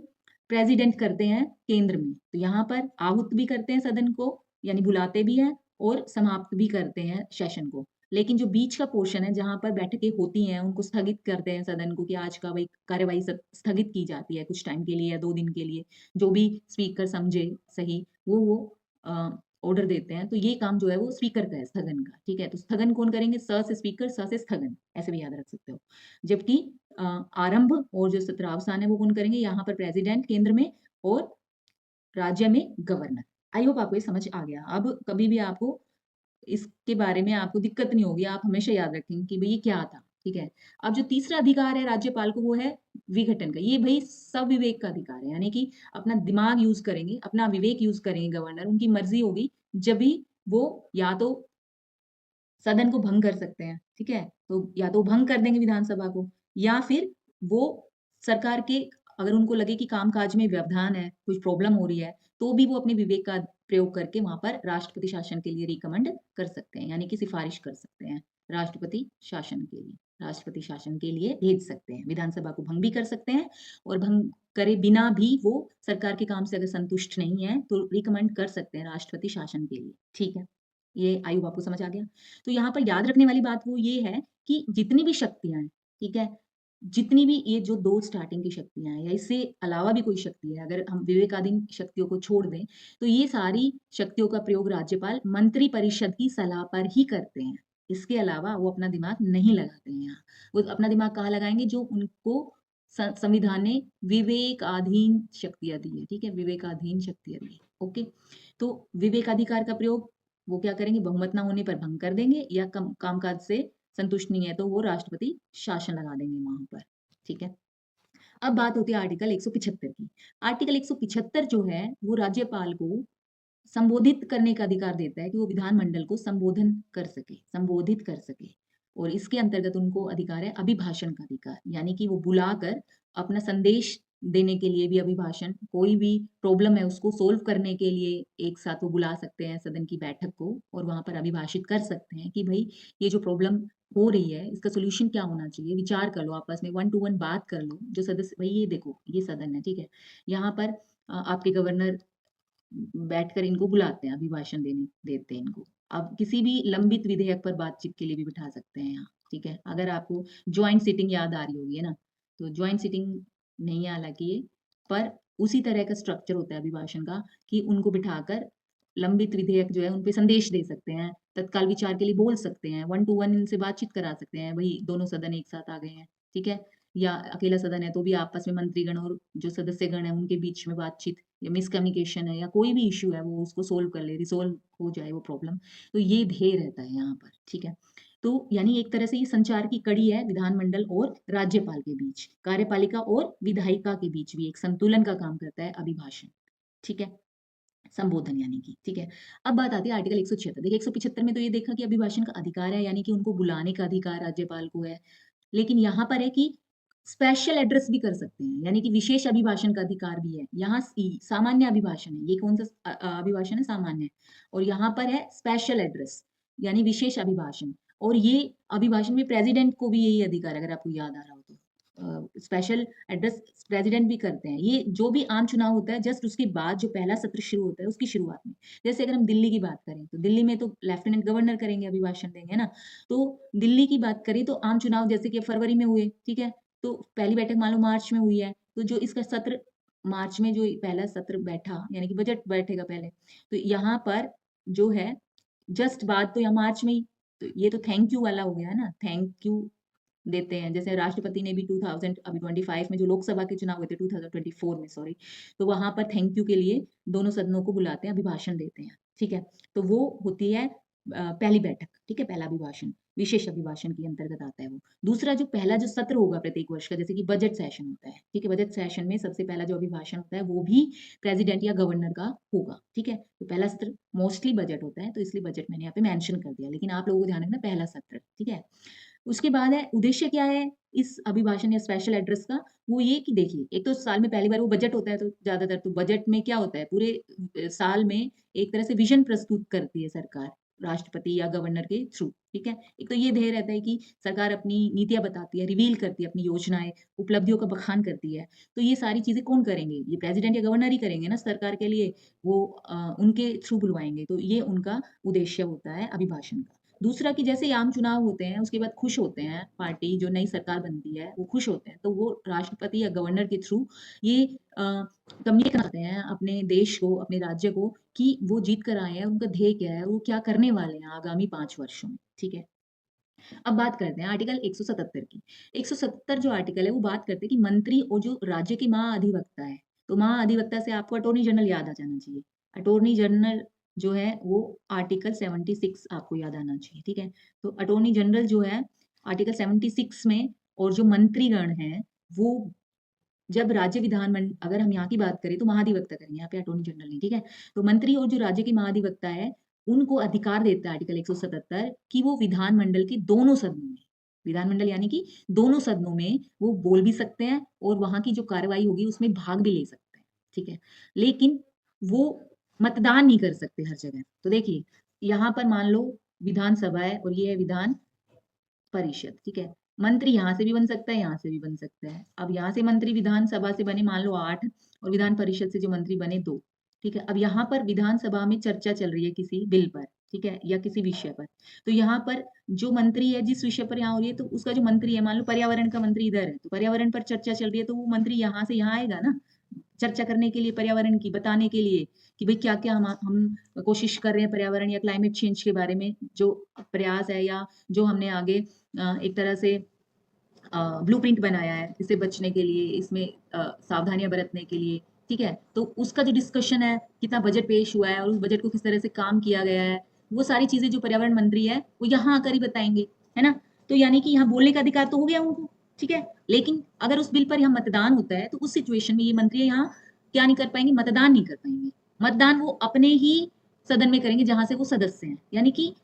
प्रेज़िडेंट करते हैं केंद्र में। तो यहाँ पर आहूत भी करते हैं सदन को यानी बुलाते भी हैं और समाप्त भी करते हैं सेशन को। लेकिन जो बीच का पोर्शन है जहाँ पर बैठकें होती हैं, उनको स्थगित करते हैं सदन को कि आज का भई कार्यवाही स्थगित की जाती है कुछ टाइम के लिए या 2 दिन के लिए, जो भी स्पीकर समझे सही, वो ऑर्डर देते हैं। तो ये काम जो है वो स्पीकर का है स्थगन का, ठीक है? तो स्थगन कौन करेंगे? स से स्पीकर, स से स्थगन, ऐसे भी याद रख सकते हो। जबकि अ, आरंभ और जो सत्रावसान है वो कौन करेंगे? यहाँ पर प्रेज़िडेंट केंद्र में और राज्य में गवर्नर। आई होप आपको ये समझ आ गया। अब कभी भी आपको इसके बारे में आपको दिक्कत नहीं होगी, आप हमेशा याद रखेंगे कि भई ये क्या था, ठीक है? अब जो तीसरा अधिकार है राज्यपाल को वो है विघटन का। ये भई स्वविवेक का अधिकार है, यानी कि अपना दिमाग यूज़ करेंगे, अपना विवेक यूज़ करेंगे गवर्नर, उनकी मर्ज़ी होगी जब भी वो या तो सदन को भंग कर सकते हैं, ठीक है? तो या तो भंग कर देंगे विधानसभा को या फिर वो सरकार के अगर उनको लगे कि काम-काज में व्यवधान है, कुछ प्रॉब्लम हो रही है, तो भी वो अपने विवेक का प्रयोग करके वहाँ पर राष्ट्रपति शासन के लिए रिकमेंड कर सकते हैं, यानी कि सिफ़ारिश कर सकते हैं, राष्ट्रपति शासन के लिए। राष्ट्रपति शासन के लिए भेज सकते हैं। विधानसभा को भंग भी कर सकते हैं और भंग करे बिना भी वो सरकार के काम से अगर संतुष्ट नहीं है तो रिकमेंड कर सकते हैं राष्ट्रपति शासन के लिए। ठीक है, ये आई होप आपको समझ आ गया। तो यहाँ पर याद रखने वाली बात वो ये है कि जितनी भी शक्तियां हैं, ठीक है, जितनी भी ये जो दो स्टार्टिंग की शक्तियां हैं या इससे अलावा भी कोई शक्ति है, अगर हम विवेकाधीन शक्तियों को छोड़ दें तो ये सारी शक्तियों का प्रयोग राज्यपाल मंत्री परिषद की सलाह पर ही करते हैं। इसके अलावा वो अपना दिमाग नहीं लगाते हैं यहाँ। वो अपना दिमाग कहाँ लगाएंगे? जो उनको संविधान ने विवेकाधीन शक्तियां दी है, ठीक है, विवेकाधीन शक्तियां दी है। ओके, तो विवेकाधिकार का प्रयोग वो क्या करेंगे? बहुमत ना होने पर भंग कर देंगे या कामकाज से संतुष्ट नहीं है तो वो राष्ट्रपति शासन लगा देंगे वहां पर। ठीक है, अब बात होती है आर्टिकल 175 की। आर्टिकल 175 जो है वो राज्यपाल को संबोधित करने का अधिकार देता है कि वो विधानमंडल को संबोधन कर सके, संबोधित कर सके। और इसके अंतर्गत उनको अधिकार है अभिभाषण का अधिकार, यानी कि वो बुलाकर अपना संदेश देने के लिए भी अभिभाषण, कोई भी प्रॉब्लम है उसको सोल्व करने के लिए एक साथ वो बुला सकते हैं सदन की बैठक को और वहां पर अभिभाषित कर सकते हैं कि भाई ये जो प्रॉब्लम हो रही है इसका सोल्यूशन क्या होना चाहिए, विचार कर लो आपस में, 1 to 1 बात कर लो। जो सदस्य, भाई ये देखो ये सदन है, ठीक है, यहाँ पर आपके गवर्नर बैठकर इनको बुलाते हैं, अभिभाषण देने देते हैं इनको। अब किसी भी लंबित विधेयक पर बातचीत के लिए भी बिठा सकते हैं यहाँ, ठीक है। अगर आपको ज्वाइंट सिटिंग याद आ रही होगी, है ना, तो ज्वाइंट सिटिंग नहीं है हालांकि ये, पर उसी तरह का स्ट्रक्चर होता है अभिभाषण का कि उनको बिठाकर लंबित विधेयक जो है उन पे संदेश दे सकते हैं, तत्काल विचार के लिए बोल सकते हैं, 1 to 1 इनसे बातचीत करा सकते हैं, वही दोनों सदन एक साथ आ गए हैं, ठीक है। या अकेला सदन है तो भी आपस में मंत्रीगण और जो सदस्यगण है उनके बीच में बातचीत या मिसकम्युनिकेशन है या कोई भी इश्यू है वो उसको सोल्व कर ले, रिसोल्व हो जाए वो प्रॉब्लम। तो ये ध्येय रहता है यहाँ पर, ठीक है। तो यानी एक तरह से ये संचार की कड़ी है विधानमंडल और राज्यपाल के बीच, कार्यपालिका और विधायिका के बीच भी एक संतुलन का काम करता है अभिभाषण, ठीक है, संबोधन यानी कि, ठीक है। अब बात आती है आर्टिकल 176। देखिए 175 में तो ये देखा कि अभिभाषण का अधिकार है, यानी कि उनको बुलाने का अधिकार राज्यपाल को है। लेकिन यहाँ पर है कि स्पेशल एड्रेस भी कर सकते हैं, यानी कि विशेष अभिभाषण का अधिकार भी है। यहाँ सामान्य अभिभाषण है, ये कौन सा अभिभाषण है? सामान्य। और यहाँ पर है स्पेशल एड्रेस यानी विशेष अभिभाषण। और ये अभिभाषण में प्रेसिडेंट को भी यही अधिकार है, अगर आपको याद आ रहा हो तो। स्पेशल एड्रेस प्रेसिडेंट भी करते हैं। ये जो भी आम चुनाव होता है जस्ट उसके बाद जो पहला सत्र शुरू होता है उसकी शुरुआत में, जैसे अगर हम दिल्ली की बात करें तो दिल्ली में तो लेफ्टिनेंट गवर्नर करेंगे, अभिभाषण देंगे ना। तो दिल्ली की बात करें तो आम चुनाव जैसे कि फरवरी में हुए, ठीक है, तो पहली बैठक मान लो मार्च में हुई है, तो जो इसका सत्र मार्च में जो पहला सत्र बैठा यानी कि बजट बैठेगा पहले, तो यहाँ पर जो है जस्ट बाद तो यहाँ मार्च में ही, तो ये तो थैंक यू वाला हो गया है ना, थैंक यू देते हैं। जैसे राष्ट्रपति ने भी 2000 अभी 25 में जो लोकसभा के चुनाव हुए थे, 2024 में सॉरी, तो वहां पर थैंक यू के लिए दोनों सदनों को बुलाते हैं, अभिभाषण देते हैं, ठीक है। तो वो होती है पहली बैठक, ठीक है, पहला अभिभाषण, विशेष अभिभाषण के अंतर्गत आता है वो। दूसरा जो पहला जो सत्र होगा प्रत्येक वर्ष का, जैसे कि बजट सेशन होता है, ठीक है, बजट सेशन में सबसे पहला जो अभिभाषण होता है वो भी प्रेसिडेंट या गवर्नर का होगा, ठीक है। तो पहला सत्र मोस्टली बजट होता है, तो इसलिए बजट मैंने यहाँ पे मेंशन कर दिया, लेकिन आप लोगों को ध्यान रखना पहला सत्र, ठीक है। उसके बाद है उद्देश्य क्या है इस अभिभाषण या स्पेशल एड्रेस का? वो ये कि देखिए, एक तो साल में पहली बार वो बजट होता है, तो ज्यादातर तो बजट में क्या होता है, पूरे साल में एक तरह से विजन प्रस्तुत करती है सरकार राष्ट्रपति या गवर्नर के थ्रू, ठीक है। एक तो ये ध्येय रहता है कि सरकार अपनी नीतियां बताती है, रिवील करती है अपनी योजनाएं, उपलब्धियों का बखान करती है। तो ये सारी चीजें कौन करेंगे? ये प्रेसिडेंट या गवर्नर ही करेंगे ना सरकार के लिए, वो उनके थ्रू बुलवाएंगे। तो ये उनका उद्देश्य होता है अभिभाषण का। दूसरा कि जैसे ही आम चुनाव होते हैं उसके बाद खुश होते हैं, पार्टी जो नई सरकार बनती है वो खुश होते हैं, तो वो राष्ट्रपति या गवर्नर के थ्रू ये कम्युनिकेट करते हैं अपने देश को, अपने राज्य को, कि वो जीत कर आए हैं, उनका ध्येय क्या है, वो क्या करने वाले हैं आगामी 5 वर्षों में, ठीक है। अब बात करते हैं आर्टिकल 177 की। 177 जो आर्टिकल है वो बात करते हैं कि मंत्री और जो राज्य के महाअधिवक्ता है, तो महाअधिवक्ता से आपको अटॉर्नी जनरल याद आ जाना चाहिए। अटॉर्नी जनरल जो है वो आर्टिकल 76 आपको याद आना चाहिए, ठीक है। तो अटॉर्नी जनरल जो है आर्टिकल 76 में, और जो मंत्रीगण हैं वो जब राज्य अगर हम यहाँ की बात करें तो महाधिवक्ता करेंगे, यहाँ पे अटॉर्नी जनरल नहीं, ठीक है। तो मंत्री और जो राज्य के महाधिवक्ता है उनको अधिकार देता है आर्टिकल 177 कि वो विधानमंडल के दोनों सदनों में, विधानमंडल यानी कि दोनों सदनों में वो बोल भी सकते हैं और वहां की जो कार्रवाई होगी उसमें भाग भी ले सकते हैं, ठीक है। लेकिन वो मतदान नहीं कर सकते हर जगह। तो देखिए यहाँ पर मान लो विधानसभा है और ये है विधान परिषद, ठीक है। मंत्री यहाँ से भी बन सकता है, यहाँ से भी बन सकता है। अब यहाँ से मंत्री विधानसभा से बने मान लो 8 और विधान परिषद से जो मंत्री बने 2, ठीक है? अब यहाँ पर विधानसभा में चर्चा चल रही है किसी बिल पर, ठीक है? या किसी विषय पर। तो यहाँ पर जो मंत्री है, जिस विषय पर यहाँ हो रही है, तो उसका जो मंत्री है, मान लो पर्यावरण का मंत्री इधर है, तो पर्यावरण पर चर्चा चल रही है, तो वो मंत्री यहाँ से यहाँ आएगा ना, चर्चा करने के लिए पर्यावरण की, बताने के लिए कि भाई क्या-क्या हम कोशिश कर रहे हैं पर्यावरण या क्लाइमेट चेंज के बारे में जो प्रयास है या जो हमने आगे एक तरह से ब्लूप्रिंट बनाया है इससे बचने के लिए, इसमें सावधानियाँ बरतने के लिए, ठीक है? तो उसका जो डिस्कशन है, कितना बजट पेश हुआ है और उस बजट को किस तरह से काम किया गया है, वो सारी चीज़ें जो पर्यावरण मंत्री है, वो यहाँ आकर ही बताएँगे, है ना? तो यानी कि यहाँ बोलने का अधिकार तो हो गया उनको, ठीक है? लेकिन अगर उस बिल पर यहाँ मतदान होता है, तो उस सिचुएशन में ये मंत्री यहाँ क्या नहीं कर पाएँगे, मतदान नहीं कर पाएँगे। मतदान वो अपने ही सदन में करेंगे जहाँ से वो सदस्य हैं। यानी कि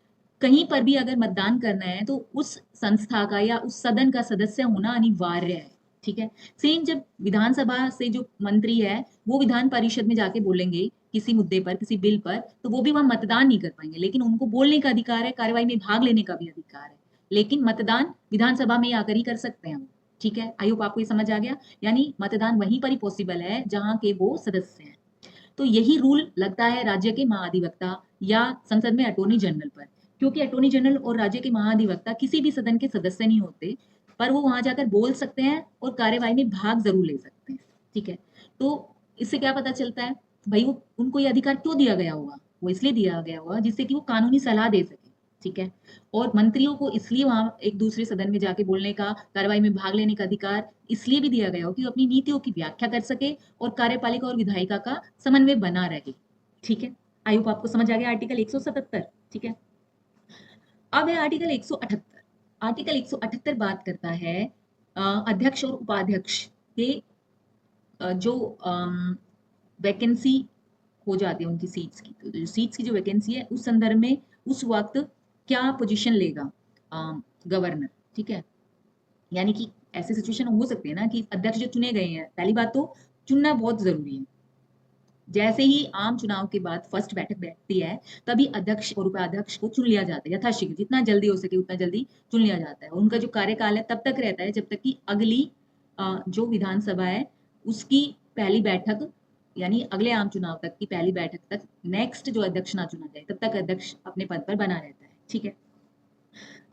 कहीं पर भी अगर मतदान करना है तो उस संस्था का या उस सदन का सदस्य होना अनिवार्य है, ठीक है? सेम जब विधानसभा से जो मंत्री है, वो विधान परिषद में जाके बोलेंगे किसी मुद्दे पर, किसी बिल पर, तो वो भी वहाँ मतदान नहीं कर पाएँगे, लेकिन उनको बोलने का अधिकार है, कार्यवाही में भाग लेने का भी अधिकार है। लेकिन मतदान विधानसभा में आकर ही कर सकते हैं वो, ठीक है? आई होप आपको ये समझ आ गया। यानी मतदान वहीं पर ही पॉसिबल है जहाँ के वो सदस्य हैं। तो यही रूल लगता है राज्य के महाधिवक्ता या संसद में अटॉर्नी जनरल पर, क्योंकि अटॉर्नी जनरल और राज्य के महाधिवक्ता किसी भी सदन के सदस्य नहीं होते, पर वो वहां जाकर बोल सकते हैं और कार्यवाही में भाग जरूर ले सकते हैं, ठीक है? तो इससे क्या पता चलता है भाई वो उनको ये अधिकार क्यों दिया गया होगा? वो इसलिए दिया गया होगा जिससे कि वो कानूनी सलाह दे सके, ठीक है? और मंत्रियों को इसलिए वहां एक दूसरे सदन में जाके बोलने का, कार्यवाही में भाग लेने का अधिकार इसलिए भी दिया गया हो कि वो अपनी नीतियों की व्याख्या कर सके और कार्यपालिका और विधायिका का समन्वय बना रहे, ठीक है? आई होप आपको समझ आ गया आर्टिकल 177, ठीक है? अब है आर्टिकल 178। आर्टिकल 178 बात करता है अध्यक्ष और उपाध्यक्ष के जो वैकेंसी हो जाती है उनकी सीट्स की, तो सीट्स की जो वैकेंसी है उस संदर्भ में उस वक्त क्या पोजीशन लेगा गवर्नर, ठीक है? यानी कि ऐसी सिचुएशन हो सकती है ना कि अध्यक्ष जो चुने गए हैं, पहली बात तो चुनना बहुत जरूरी है। जैसे ही आम चुनाव के बाद फर्स्ट बैठक बैठती है, तभी अध्यक्ष और उपाध्यक्ष को चुन लिया जाता है यथाशीघ्र, जितना जल्दी हो सके उतना जल्दी चुन लिया जाता है। और उनका जो कार्यकाल है तब तक रहता है जब तक कि अगली जो विधानसभा है उसकी पहली बैठक, यानी अगले आम चुनाव तक की पहली बैठक तक नेक्स्ट जो अध्यक्ष ना चुना जाए, तब तक अध्यक्ष अपने पद पर बना रहता है, ठीक है?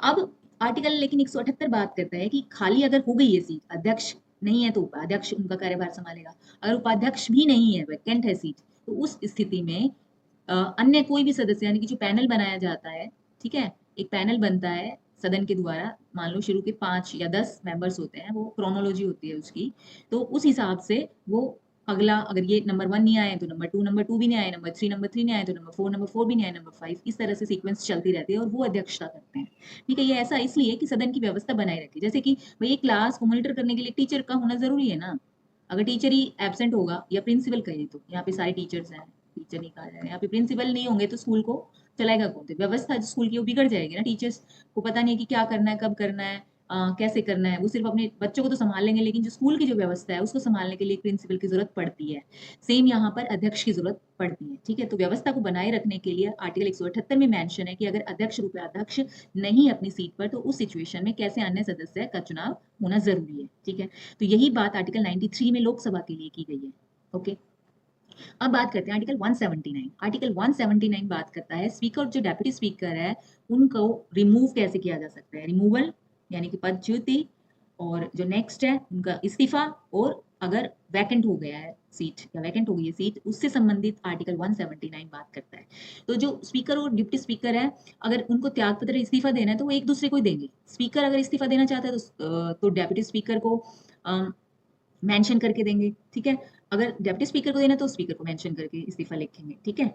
अब आर्टिकल लेकिन 178 बात करता है कि खाली अगर हो गई है सीट, अध्यक्ष नहीं है तो उपाध्यक्ष उनका कार्यभार संभालेगा। अगर उपाध्यक्ष भी नहीं है, वैकेंट है सीट, तो उस स्थिति में अन्य कोई भी सदस्य यानी कि जो पैनल बनाया जाता है, ठीक है? एक पैनल बनता है सदन के द्वारा, मान लो शुरू के 5 या 10 मेंबर्स होते हैं, वो क्रोनोलॉजी होती है उसकी। तो उस हिसाब से वो अगला अगर ये नंबर 1 नहीं आए तो नंबर 2 भी नहीं आए, नंबर 3 नहीं आए तो नंबर 4 भी नहीं आए, नंबर 5 इस तरह से सीक्वेंस चलती रहती है और वो अध्यक्षता करते हैं। ठीक है? ये ऐसा इसलिए कि सदन की व्यवस्था बनाए रखे। जैसे कि भई एक क्लास को मॉनिटर करने के लिए टीचर का होना ज़रूरी है ना। अगर टीचर ही एब्सेंट होगा या प्रिंसिपल कहिए तो, यहाँ पे सारे टीचर्स हैं, टीचर नहीं कहा जा रहा है। यहाँ पे प्रिंसिपल नहीं होंगे तो स्कूल को चलाएगा कौन? तो व्यवस्था जो स्कूल की वो बिगड़ जाएगी ना। टीचर्स को पता नहीं है कि क्या करना है, कब करना है, कैसे करना है। वो सिर्फ़ अपने बच्चों को तो सँभाल लेंगे, लेकिन जो स्कूल की जो व्यवस्था है उसको सँभालने के लिए एक प्रिंसिपल की ज़रूरत पड़ती है। सेम यहाँ पर अध्यक्ष की ज़रूरत पड़ती है, ठीक है? तो व्यवस्था को बनाए रखने के लिए आर्टिकल 178 में मेंशन है कि अगर अध्यक्ष, उपाध्यक्ष नहीं अपनी सीट पर, तो उस सिचुएशन में कैसे अन्य सदस्य का चुनाव होना ज़रूरी है, ठीक है? तो यही बात आर्टिकल 93 में लोकसभा के लिए की गई है, ओके? अब बात करते हैं आर्टिकल 179। आर्टिकल 179 बात करता है स्पीकर और जो डेप्यूटी स्पीकर है, उनको रिमूव कैसे किया जा सकता है। रिमूवल यानी कि पदच्युति, और जो नेक्स्ट है उनका इस्तीफा, और अगर वैकेंट हो गया है सीट या वैकेंट हो गई है सीट, उससे संबंधित आर्टिकल 179 बात करता है। तो जो स्पीकर और डिप्टी स्पीकर है, अगर उनको त्यागपत्र इस्तीफा देना है तो वो एक दूसरे को ही देंगे। स्पीकर अगर इस्तीफा देना चाहता है तो डेप्यूटी स्पीकर को मेंशन करके देंगे, ठीक है? अगर डेप्टी स्पीकर को देना है तो स्पीकर को मेंशन करके इस्तीफा लिखेंगे, ठीक है?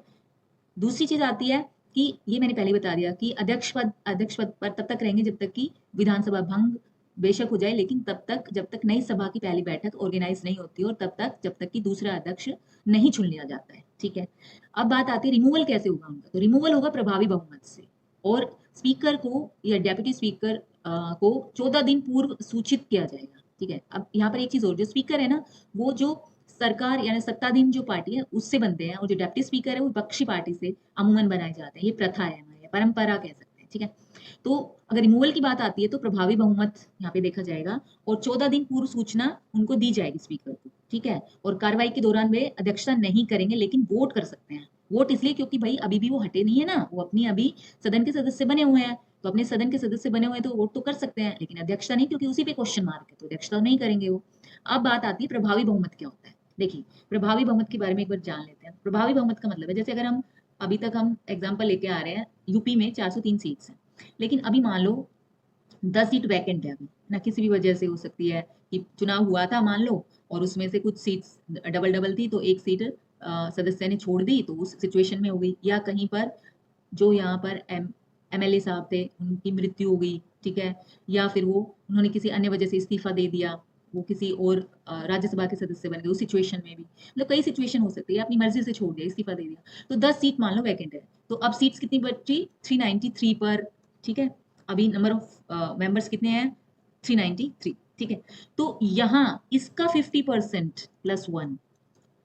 दूसरी चीज़ आती है कि ये मैंने पहले ही बता दिया कि अध्यक्ष पद पर तब तक रहेंगे जब तक कि विधानसभा भंग बेशक हो जाए, लेकिन तब तक जब तक नई सभा की पहली बैठक ऑर्गेनाइज नहीं होती और तब तक जब तक कि दूसरा अध्यक्ष नहीं चुन लिया जाता है, ठीक है? अब बात आती है रिमूवल कैसे होगा उनका, तो रिमूवल होगा प्रभावी बहुमत से, और स्पीकर को या डेप्यूटी स्पीकर को 14 दिन पूर्व सूचित किया जाएगा, ठीक है? अब यहाँ पर एक चीज़ और, जो स्पीकर है ना, वो जो सरकार यानी सत्ताधीन जो पार्टी है उससे बनते हैं, और जो डेप्टी स्पीकर है वो विपक्षी पार्टी से अमूमन बनाए जाते हैं। ये प्रथा है हमारी, परंपरा कह सकते हैं। ठीक है। तो अगर रिमूवल की बात आती है तो प्रभावी बहुमत यहाँ पे देखा जाएगा और 14 दिन पूर्व सूचना उनको दी जाएगी स्पीकर को, ठीक है। और कार्रवाई के दौरान वे अध्यक्षता नहीं करेंगे लेकिन वोट कर सकते हैं। वोट इसलिए क्योंकि भाई अभी भी वो हटे नहीं है ना, वो अपनी अभी सदन के सदस्य बने हुए हैं, तो अपने सदन के सदस्य बने हुए हैं तो वोट तो कर सकते हैं, लेकिन अध्यक्षता नहीं, क्योंकि उसी पे क्वेश्चन मार्क है, तो अध्यक्षता नहीं करेंगे वो। अब बात आती है प्रभावी बहुमत क्या होता है। देखिए, प्रभावी बहुमत के बारे में एक बार जान लेते हैं। प्रभावी बहुमत का मतलब है, जैसे अगर हम अभी तक हम एग्जाम्पल लेके आ रहे हैं, यूपी में 403 सीट्स हैं, लेकिन अभी मान लो 10 सीट वैकेंट है अभी ना, किसी भी वजह से हो सकती है कि चुनाव हुआ था मान लो और उसमें से कुछ सीट्स डबल डबल थी तो एक सीट सदस्य ने छोड़ दी, तो उस सिचुएशन में हो गई। या कहीं पर जो यहाँ पर एमएलए साहब थे उनकी मृत्यु हो गई, ठीक है। या फिर वो उन्होंने किसी अन्य वजह से इस्तीफा दे दिया, वो किसी और राज्यसभा के सदस्य बन गए, उस सिचुएशन में भी मतलब कई सिचुएशन हो सकती है, अपनी मर्जी से छोड़ दिया, इस्तीफा दे दिया, तो 10 सीट मान लो वैकेंट है। तो अब सीट्स कितनी बची? 393 पर, ठीक है। अभी नंबर ऑफ मेंबर्स कितने हैं? 393, ठीक है। तो यहाँ इसका 50% प्लस वन,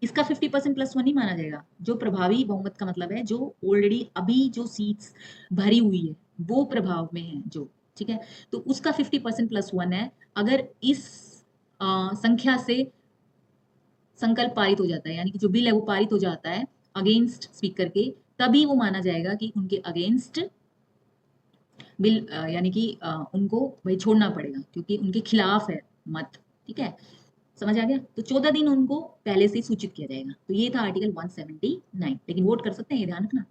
इसका 50% प्लस वन ही माना जाएगा। जो प्रभावी बहुमत का मतलब है जो ऑलरेडी अभी जो सीट्स भरी हुई है वो प्रभाव में है जो, ठीक है। तो उसका 50% प्लस वन है। अगर इस संख्या से संकल्प पारित हो जाता है, यानी कि जो बिल है वो पारित हो जाता है अगेंस्ट स्पीकर के, तभी वो माना जाएगा कि उनके अगेंस्ट बिल, यानी कि उनको भाई छोड़ना पड़ेगा क्योंकि उनके खिलाफ है मत, ठीक है। समझ आ गया? तो 14 दिन उनको पहले से ही सूचित किया जाएगा। तो ये था आर्टिकल 179, लेकिन वोट कर सकते हैं, ये ध्यान रखना।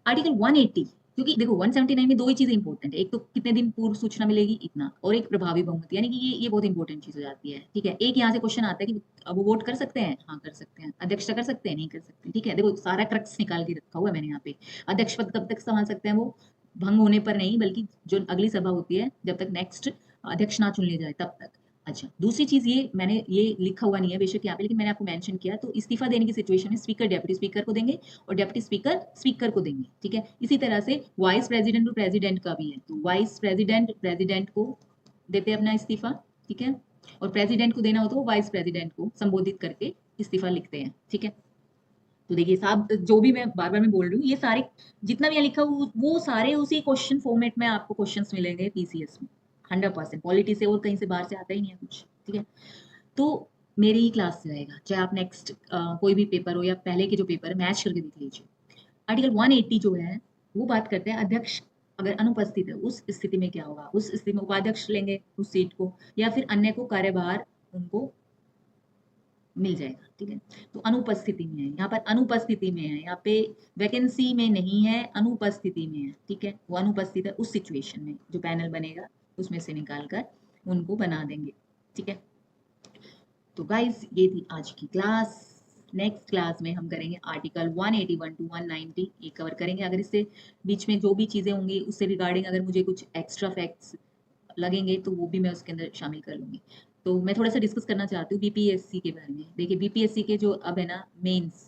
आर्टिकल 180, क्योंकि देखो 179 में दो ही चीजें इंपॉर्टेंट है, एक तो कितने दिन पूर्व सूचना मिलेगी इतना, और एक प्रभावी बहुमत, यानी कि ये बहुत इंपॉर्टेंट चीज हो जाती है, ठीक है। एक यहाँ से क्वेश्चन आता है कि अब वो वोट कर सकते हैं, हाँ कर सकते हैं। अध्यक्षता कर सकते हैं, नहीं कर सकते, ठीक है। देखो सारा क्रक्स निकाल के रखा हुआ है मैंने यहाँ पे। अध्यक्ष पद कब तक संभाल सकते हैं वो? भंग होने पर नहीं, बल्कि जो अगली सभा होती है जब तक नेक्स्ट अध्यक्ष ना चुन लिया जाए तब तक। अच्छा, दूसरी चीज, ये मैंने ये लिखा हुआ नहीं है बेशक यहाँ पे, लेकिन मैंने आपको मेंशन किया। तो इस्तीफा देने की सिचुएशन में स्पीकर डेप्यूटी स्पीकर को देंगे और डेप्यूटी स्पीकर स्पीकर को देंगे, ठीक है। इसी तरह से वाइस प्रेसिडेंट और प्रेसिडेंट का भी है, तो वाइस प्रेसिडेंट प्रेसिडेंट को देते हैं अपना इस्तीफा, ठीक है। और प्रेसिडेंट को देना हो तो वाइस प्रेसिडेंट को संबोधित करके इस्तीफा लिखते हैं, ठीक है। तो देखिए साहब, जो भी मैं बार बार मैं बोल रही हूँ, ये सारे जितना भी यहाँ लिखा वो सारे उसी क्वेश्चन फॉर्मेट में आपको क्वेश्चंस मिलेंगे पीसीएस में, 100%। पॉलिटी से और कहीं से बाहर से आता ही नहीं है कुछ, ठीक है। तो मेरी ही क्लास से रहेगा, चाहे आप नेक्स्ट कोई भी पेपर हो या पहले के जो पेपर है मैच करके देख लीजिए। आर्टिकल 180 जो है वो बात करते हैं अध्यक्ष अगर अनुपस्थित है उस स्थिति में क्या होगा। उस स्थिति में उपाध्यक्ष लेंगे उस सीट को, या फिर अन्य को कार्यभार उनको मिल जाएगा, ठीक है। तो अनुपस्थिति में है, यहाँ पर अनुपस्थिति में है, यहाँ पे वैकेंसी में नहीं है, अनुपस्थिति में है, ठीक है। वो अनुपस्थित है उस सिचुएशन में, जो पैनल बनेगा उसमें से निकाल कर उनको बना देंगे, ठीक है। तो गाइस ये थी आज की क्लास। नेक्स्ट क्लास में हम करेंगे आर्टिकल 181 टू 190, ये कवर करेंगे। अगर इससे बीच में जो भी चीजें होंगी उससे रिगार्डिंग अगर मुझे कुछ एक्स्ट्रा फैक्ट्स लगेंगे तो वो भी मैं उसके अंदर शामिल कर लूंगी। तो मैं थोड़ा सा डिस्कस करना चाहती हूँ बीपीएससी के बारे में। देखिए बीपीएससी के जो अब है ना मेंस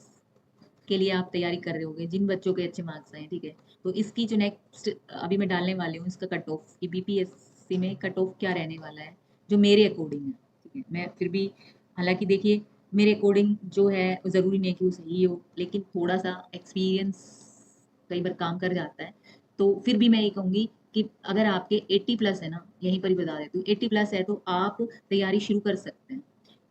के लिए आप तैयारी कर रहे होगे, जिन बच्चों के अच्छे मार्क्स आए, ठीक है। तो इसकी जो नेक्स्ट अभी मैं डालने वाली हूँ इसका कट ऑफ, कि बीपीएससी में कट ऑफ क्या रहने वाला है जो मेरे अकॉर्डिंग है, ठीक है। मैं फिर भी, हालांकि देखिए मेरे अकॉर्डिंग जो है वो जरूरी नहीं है कि वो सही हो, लेकिन थोड़ा सा एक्सपीरियंस कई बार काम कर जाता है। तो फिर भी मैं ये कहूंगी कि अगर आपके 80 प्लस है ना, यहीं पर ही बता देती हूँ, 80 प्लस है तो आप तैयारी शुरू कर सकते हैं।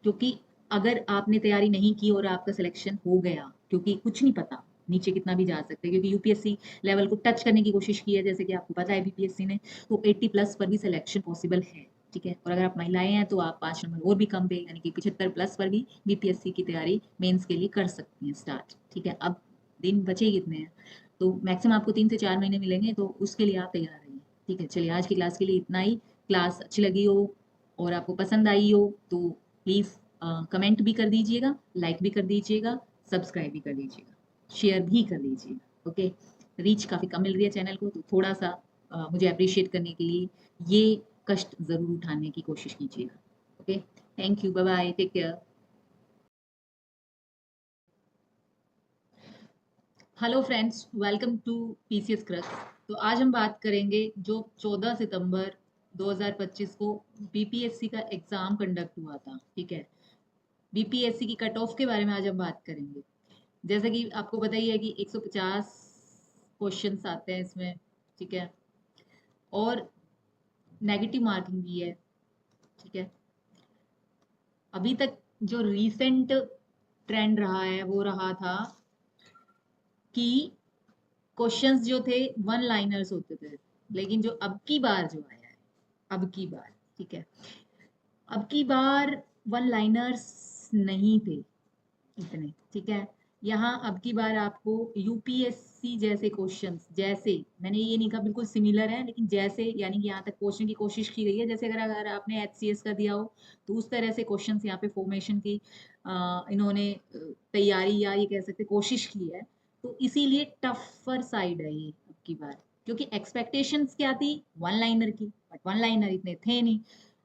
क्योंकि अगर आपने तैयारी नहीं की और आपका सिलेक्शन हो गया, क्योंकि कुछ नहीं पता नीचे कितना भी जा सकते हैं, क्योंकि यूपीएससी लेवल को टच करने की कोशिश की है जैसे कि आपको पता है बीपीएससी ने, तो 80 प्लस पर भी सिलेक्शन पॉसिबल है, ठीक है। और अगर आप महिलाएं हैं तो आप 5 नंबर और भी कम पे, यानी कि 75 प्लस पर भी बीपीएससी की तैयारी मेंस के लिए कर सकती हैं स्टार्ट, ठीक है। अब दिन बचे कितने हैं, तो मैक्सिमम आपको 3 से 4 महीने मिलेंगे, तो उसके लिए आप तैयार रहिए, ठीक है। चलिए आज की क्लास के लिए इतना ही। क्लास अच्छी लगी हो और आपको पसंद आई हो तो प्लीज़ कमेंट भी कर दीजिएगा, लाइक भी कर दीजिएगा, सब्सक्राइब भी कर दीजिएगा, शेयर भी कर दीजिएगा, ओके। रीच काफ़ी कम मिल रही है चैनल को, तो थोड़ा सा मुझे अप्रिशिएट करने के लिए ये कष्ट ज़रूर उठाने की कोशिश कीजिएगा, okay. Thank you, bye bye, take care. Hello friends, welcome to PCS Crux. तो आज हम बात करेंगे जो 14 सितंबर 2025 को बीपीएससी का एग्जाम कंडक्ट हुआ था, ठीक है। बीपीएससी की कट ऑफ के बारे में आज हम बात करेंगे। जैसा कि आपको पता ही है कि 150 क्वेश्चंस आते हैं इसमें, ठीक है। और नेगेटिव मार्किंग भी है। ठीक है, अभी तक जो रीसेंट ट्रेंड रहा है वो रहा था कि क्वेश्चंस जो थे वन लाइनर्स होते थे, लेकिन जो अब की बार जो आया है, अब की बार, ठीक है, अब की बार वन लाइनर्स नहीं थे इतने। ठीक है, यहाँ अब की बार आपको यूपीएससी जैसे क्वेश्चंस, जैसे मैंने ये नहीं कहा बिल्कुल सिमिलर है, लेकिन जैसे यानी कि यहाँ तक पहुंचने की कोशिश की गई है, जैसे अगर आपने एचसीएस का दिया हो तो उस तरह से क्वेश्चंस यहाँ पे फॉर्मेशन की इन्होंने तैयारी या ये कह सकते कोशिश की है। तो इसीलिए टफर साइड है ये अब की बार, क्योंकि एक्सपेक्टेशंस क्या थी वन लाइनर की, बट वन लाइनर इतने थे नहीं।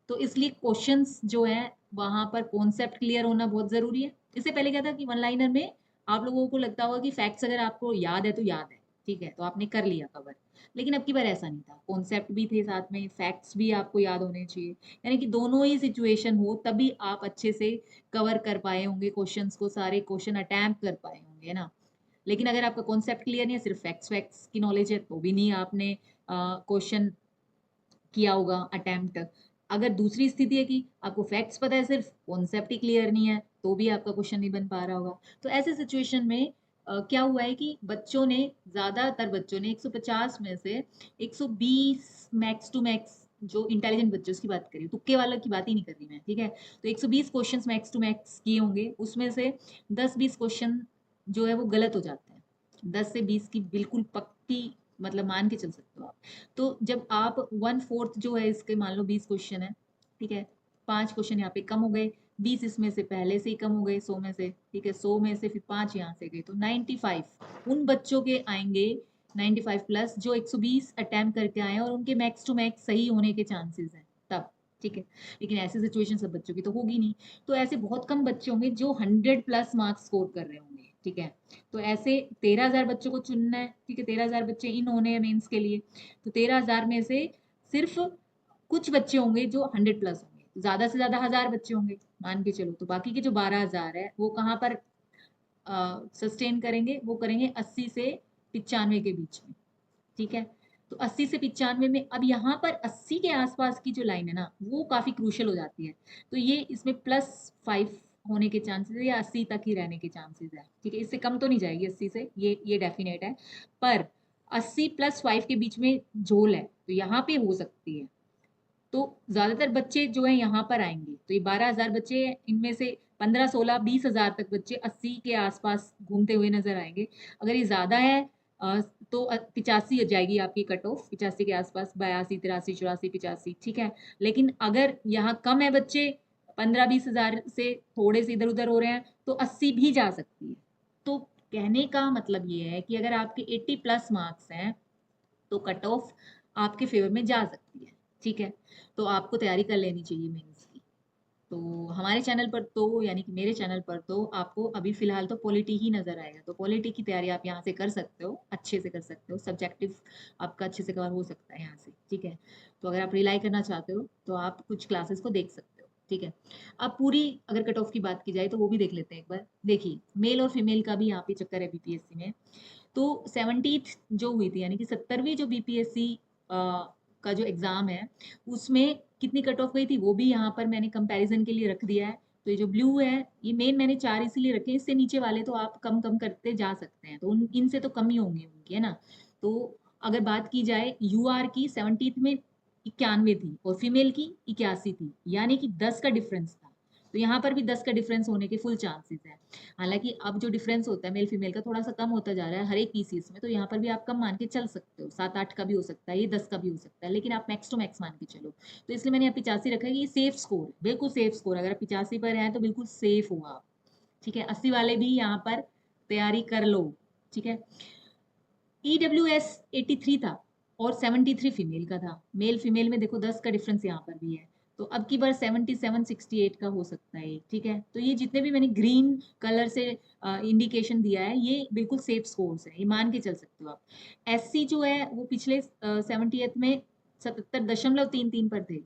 तो इसलिए क्वेश्चंस जो है वहां पर कॉन्सेप्ट क्लियर होना बहुत जरूरी है। इससे पहले क्या था कि वन लाइनर में आप लोगों को लगता होगा कि फैक्ट्स अगर आपको याद है तो याद है, ठीक है, तो आपने कर लिया कवर। लेकिन अब की बार ऐसा नहीं था, कॉन्सेप्ट भी थे साथ में, फैक्ट्स भी आपको याद होने चाहिए, यानी कि दोनों ही सिचुएशन हो तभी आप अच्छे से कवर कर पाए होंगे क्वेश्चंस को, सारे क्वेश्चन अटैम्प्ट कर पाए होंगे ना। लेकिन अगर आपका कॉन्सेप्ट क्लियर नहीं है, सिर्फ फैक्ट्स फैक्ट्स की नॉलेज है, तो भी नहीं आपने क्वेश्चन किया होगा अटेम्प्ट। अगर दूसरी स्थिति है कि आपको फैक्ट्स पता है, सिर्फ कॉन्सेप्ट ही क्लियर नहीं है, तो भी आपका क्वेश्चन नहीं बन पा रहा होगा। तो ऐसे सिचुएशन में क्या हुआ है कि बच्चों ने, ज्यादातर बच्चों ने 150 में से 120 मैक्स टू मैक्स, जो इंटेलिजेंट बच्चे उसकी बात करिए, तुक्के वालों की बात ही नहीं कर रही मैं, ठीक है, तो 120 क्वेश्चंस मैक्स टू मैक्स किए होंगे, उसमें से 10-20 क्वेश्चन जो है वो गलत हो जाते हैं। 10 से 20 की बिल्कुल पक्की, मतलब मान के चल सकते हो आप। तो जब आप 1/4 जो है इसके, मान लो 20 क्वेश्चन है, ठीक है, 5 क्वेश्चन यहाँ पे कम हो गए, 20 इसमें से पहले से ही कम हो गए 100 में से, ठीक है, 100 में से फिर 5 यहाँ से गए, तो 95 उन बच्चों के आएंगे, 95 प्लस जो 120 अटेम्प्ट करके आए और उनके मैक्स टू मैक्स सही होने के चांसेस हैं तब। ठीक है, लेकिन ऐसी सिचुएशन सब बच्चों की तो होगी नहीं। तो ऐसे बहुत कम बच्चे होंगे जो 100 प्लस मार्क्स स्कोर कर रहे होंगे। ठीक है, तो ऐसे 13,000 बच्चों को चुनना है, ठीक है, 13,000 बच्चे इन होने हैं मेंस के लिए, तो 13,000 में से सिर्फ कुछ बच्चे होंगे जो 100 प्लस होंगे, तो ज्यादा से ज्यादा 1,000 बच्चे होंगे मान के चलो, तो बाकी के जो 12,000 है वो कहाँ पर सस्टेन करेंगे, वो करेंगे 80 से 95 के बीच में। ठीक है, तो 80 से 95 में, अब यहाँ पर 80 के आसपास की जो लाइन है ना वो काफी क्रूशियल हो जाती है, तो ये इसमें +5 होने के चांसेस है, या 80 तक ही रहने के चांसेस है। ठीक है, इससे कम तो नहीं जाएगी 80 से, ये डेफिनेट है, पर 80 +5 के बीच में झोल है, तो यहाँ पे हो सकती है। तो ज्यादातर बच्चे जो है यहाँ पर आएंगे, तो ये 12,000 बच्चे हैं, इनमें से 15, 16, 20,000 तक बच्चे 80 के आसपास घूमते हुए नजर आएंगे। अगर ये ज्यादा है तो 85 हो जाएगी आपकी कट ऑफ, 85 के आसपास, 82, 83, 84, 85। ठीक है, लेकिन अगर यहाँ कम है बच्चे, 15-20,000 से थोड़े से इधर उधर हो रहे हैं, तो 80 भी जा सकती है। तो कहने का मतलब ये है कि अगर आपके 80 प्लस मार्क्स हैं तो कट ऑफ आपके फेवर में जा सकती है। ठीक है, तो आपको तैयारी कर लेनी चाहिए मेंस की। तो हमारे चैनल पर तो, यानी कि मेरे चैनल पर तो आपको अभी फिलहाल तो पॉलिटी ही नजर आएगा, तो पॉलिटी की तैयारी आप यहाँ से कर सकते हो, अच्छे से कर सकते हो, सब्जेक्टिव आपका अच्छे से कवर हो सकता है यहाँ से। ठीक है, तो अगर आप रिलाई करना चाहते हो तो आप कुछ क्लासेस को देख सकते हो। ठीक है, अब पूरी अगर कट ऑफ की बात की जाए तो वो भी देख लेते हैं एक बार। देखिए, मेल और फीमेल का भी यहाँ पे चक्कर है बीपीएससी में। तो 70th जो हुई थी, यानी कि 70वीं जो बीपीएससी का जो एग्जाम है, उसमें कितनी कट ऑफ गई थी वो भी यहाँ पर मैंने कंपैरिजन के लिए रख दिया है। तो ये जो ब्लू है, ये मेन मैंने 4 इसीलिए रखे, इससे नीचे वाले तो आप कम कम करते जा सकते हैं, तो इनसे तो कम ही होंगी उनकी, है ना। तो अगर बात की जाए यूआर की, 70th में 91 थी और फीमेल की 81 थी, यानी कि 10 का डिफरेंस था। तो यहाँ पर भी 10 का डिफरेंस होने के फुल चांसेस है। हालांकि अब जो डिफरेंस होता है मेल फीमेल का थोड़ा सा कम होता जा रहा है हर एक पीसीएस में, तो यहाँ पर भी आप कम मान के चल सकते हो, 7-8 का भी हो सकता है, ये 10 का भी हो सकता है, लेकिन आप मैक्स टू मैक्स मान के चलो। तो इसलिए मैंने 85 रखा है कि ये सेफ स्कोर, बिल्कुल सेफ स्कोर, अगर आप 85 पर हैं तो बिल्कुल सेफ हो आप। ठीक है, 80 वाले भी यहाँ पर तैयारी कर लो। ठीक है, EWS 83 था और 73 फीमेल का था, मेल फीमेल में देखो 10 का डिफरेंस यहाँ पर भी है, तो अब की बार 77-68 का हो सकता है। ठीक है, तो ये जितने भी मैंने ग्रीन कलर से इंडिकेशन दिया है, ये बिल्कुल सेफ स्कोर्स है, ये मान के चल सकते हो आप। SC जो है वो पिछले 70th में 77.33 पर थे,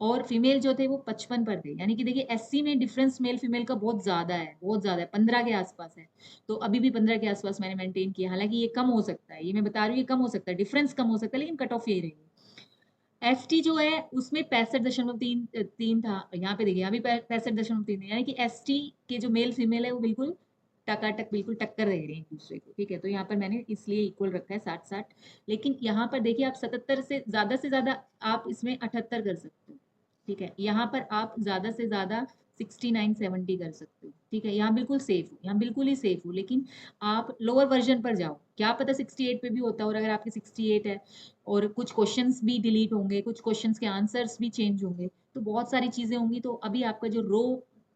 और फीमेल जो थे वो 55 पर थे, यानी कि देखिए एससी में डिफरेंस मेल फीमेल का बहुत ज्यादा है, बहुत ज्यादा है, 15 के आसपास है। तो अभी भी 15 के आसपास मैंने मेंटेन किया, हालांकि ये कम हो सकता है, ये मैं बता रही हूँ ये कम हो सकता है, डिफरेंस कम हो सकता है, लेकिन कट ऑफ यही रहेगी। एसटी जो है उसमें 65.3 था, यहाँ पे देखिए यहाँ भी 65.3 है, यानी कि एसटी के जो मेल फीमेल है वो बिल्कुल टकाटक बिल्कुल टक्कर दे रहे हैं एक दूसरे को, ठीक है। तो यहाँ पर मैंने इसलिए इक्वल रखा है 60-60। लेकिन यहाँ पर देखिए आप 77 से ज्यादा आप इसमें 78 कर सकते हो, ठीक है। यहाँ पर आप ज्यादा से ज्यादा 69-70 कर सकते हो, ठीक है। यहाँ बिल्कुल सेफ हो, यहाँ बिल्कुल ही सेफ हो। लेकिन आप लोअर वर्जन पर जाओ, क्या पता 68 पे भी होता है, और अगर आपके 68 है और कुछ क्वेश्चंस भी डिलीट होंगे, कुछ क्वेश्चंस के आंसर्स भी चेंज होंगे, तो बहुत सारी चीजें होंगी। तो अभी आपका जो रो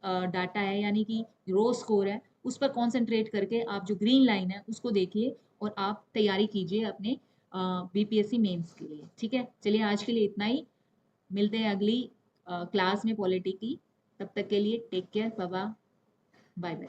डाटा है, यानी कि रो स्कोर है, उस पर कॉन्सेंट्रेट करके आप जो ग्रीन लाइन है उसको देखिए और आप तैयारी कीजिए अपने बीपीएससी मेंस के लिए, ठीक है। चलिए आज के लिए इतना ही, मिलते हैं अगली क्लास में पॉलिटी की। तब तक के लिए टेक केयर, बाय बाय।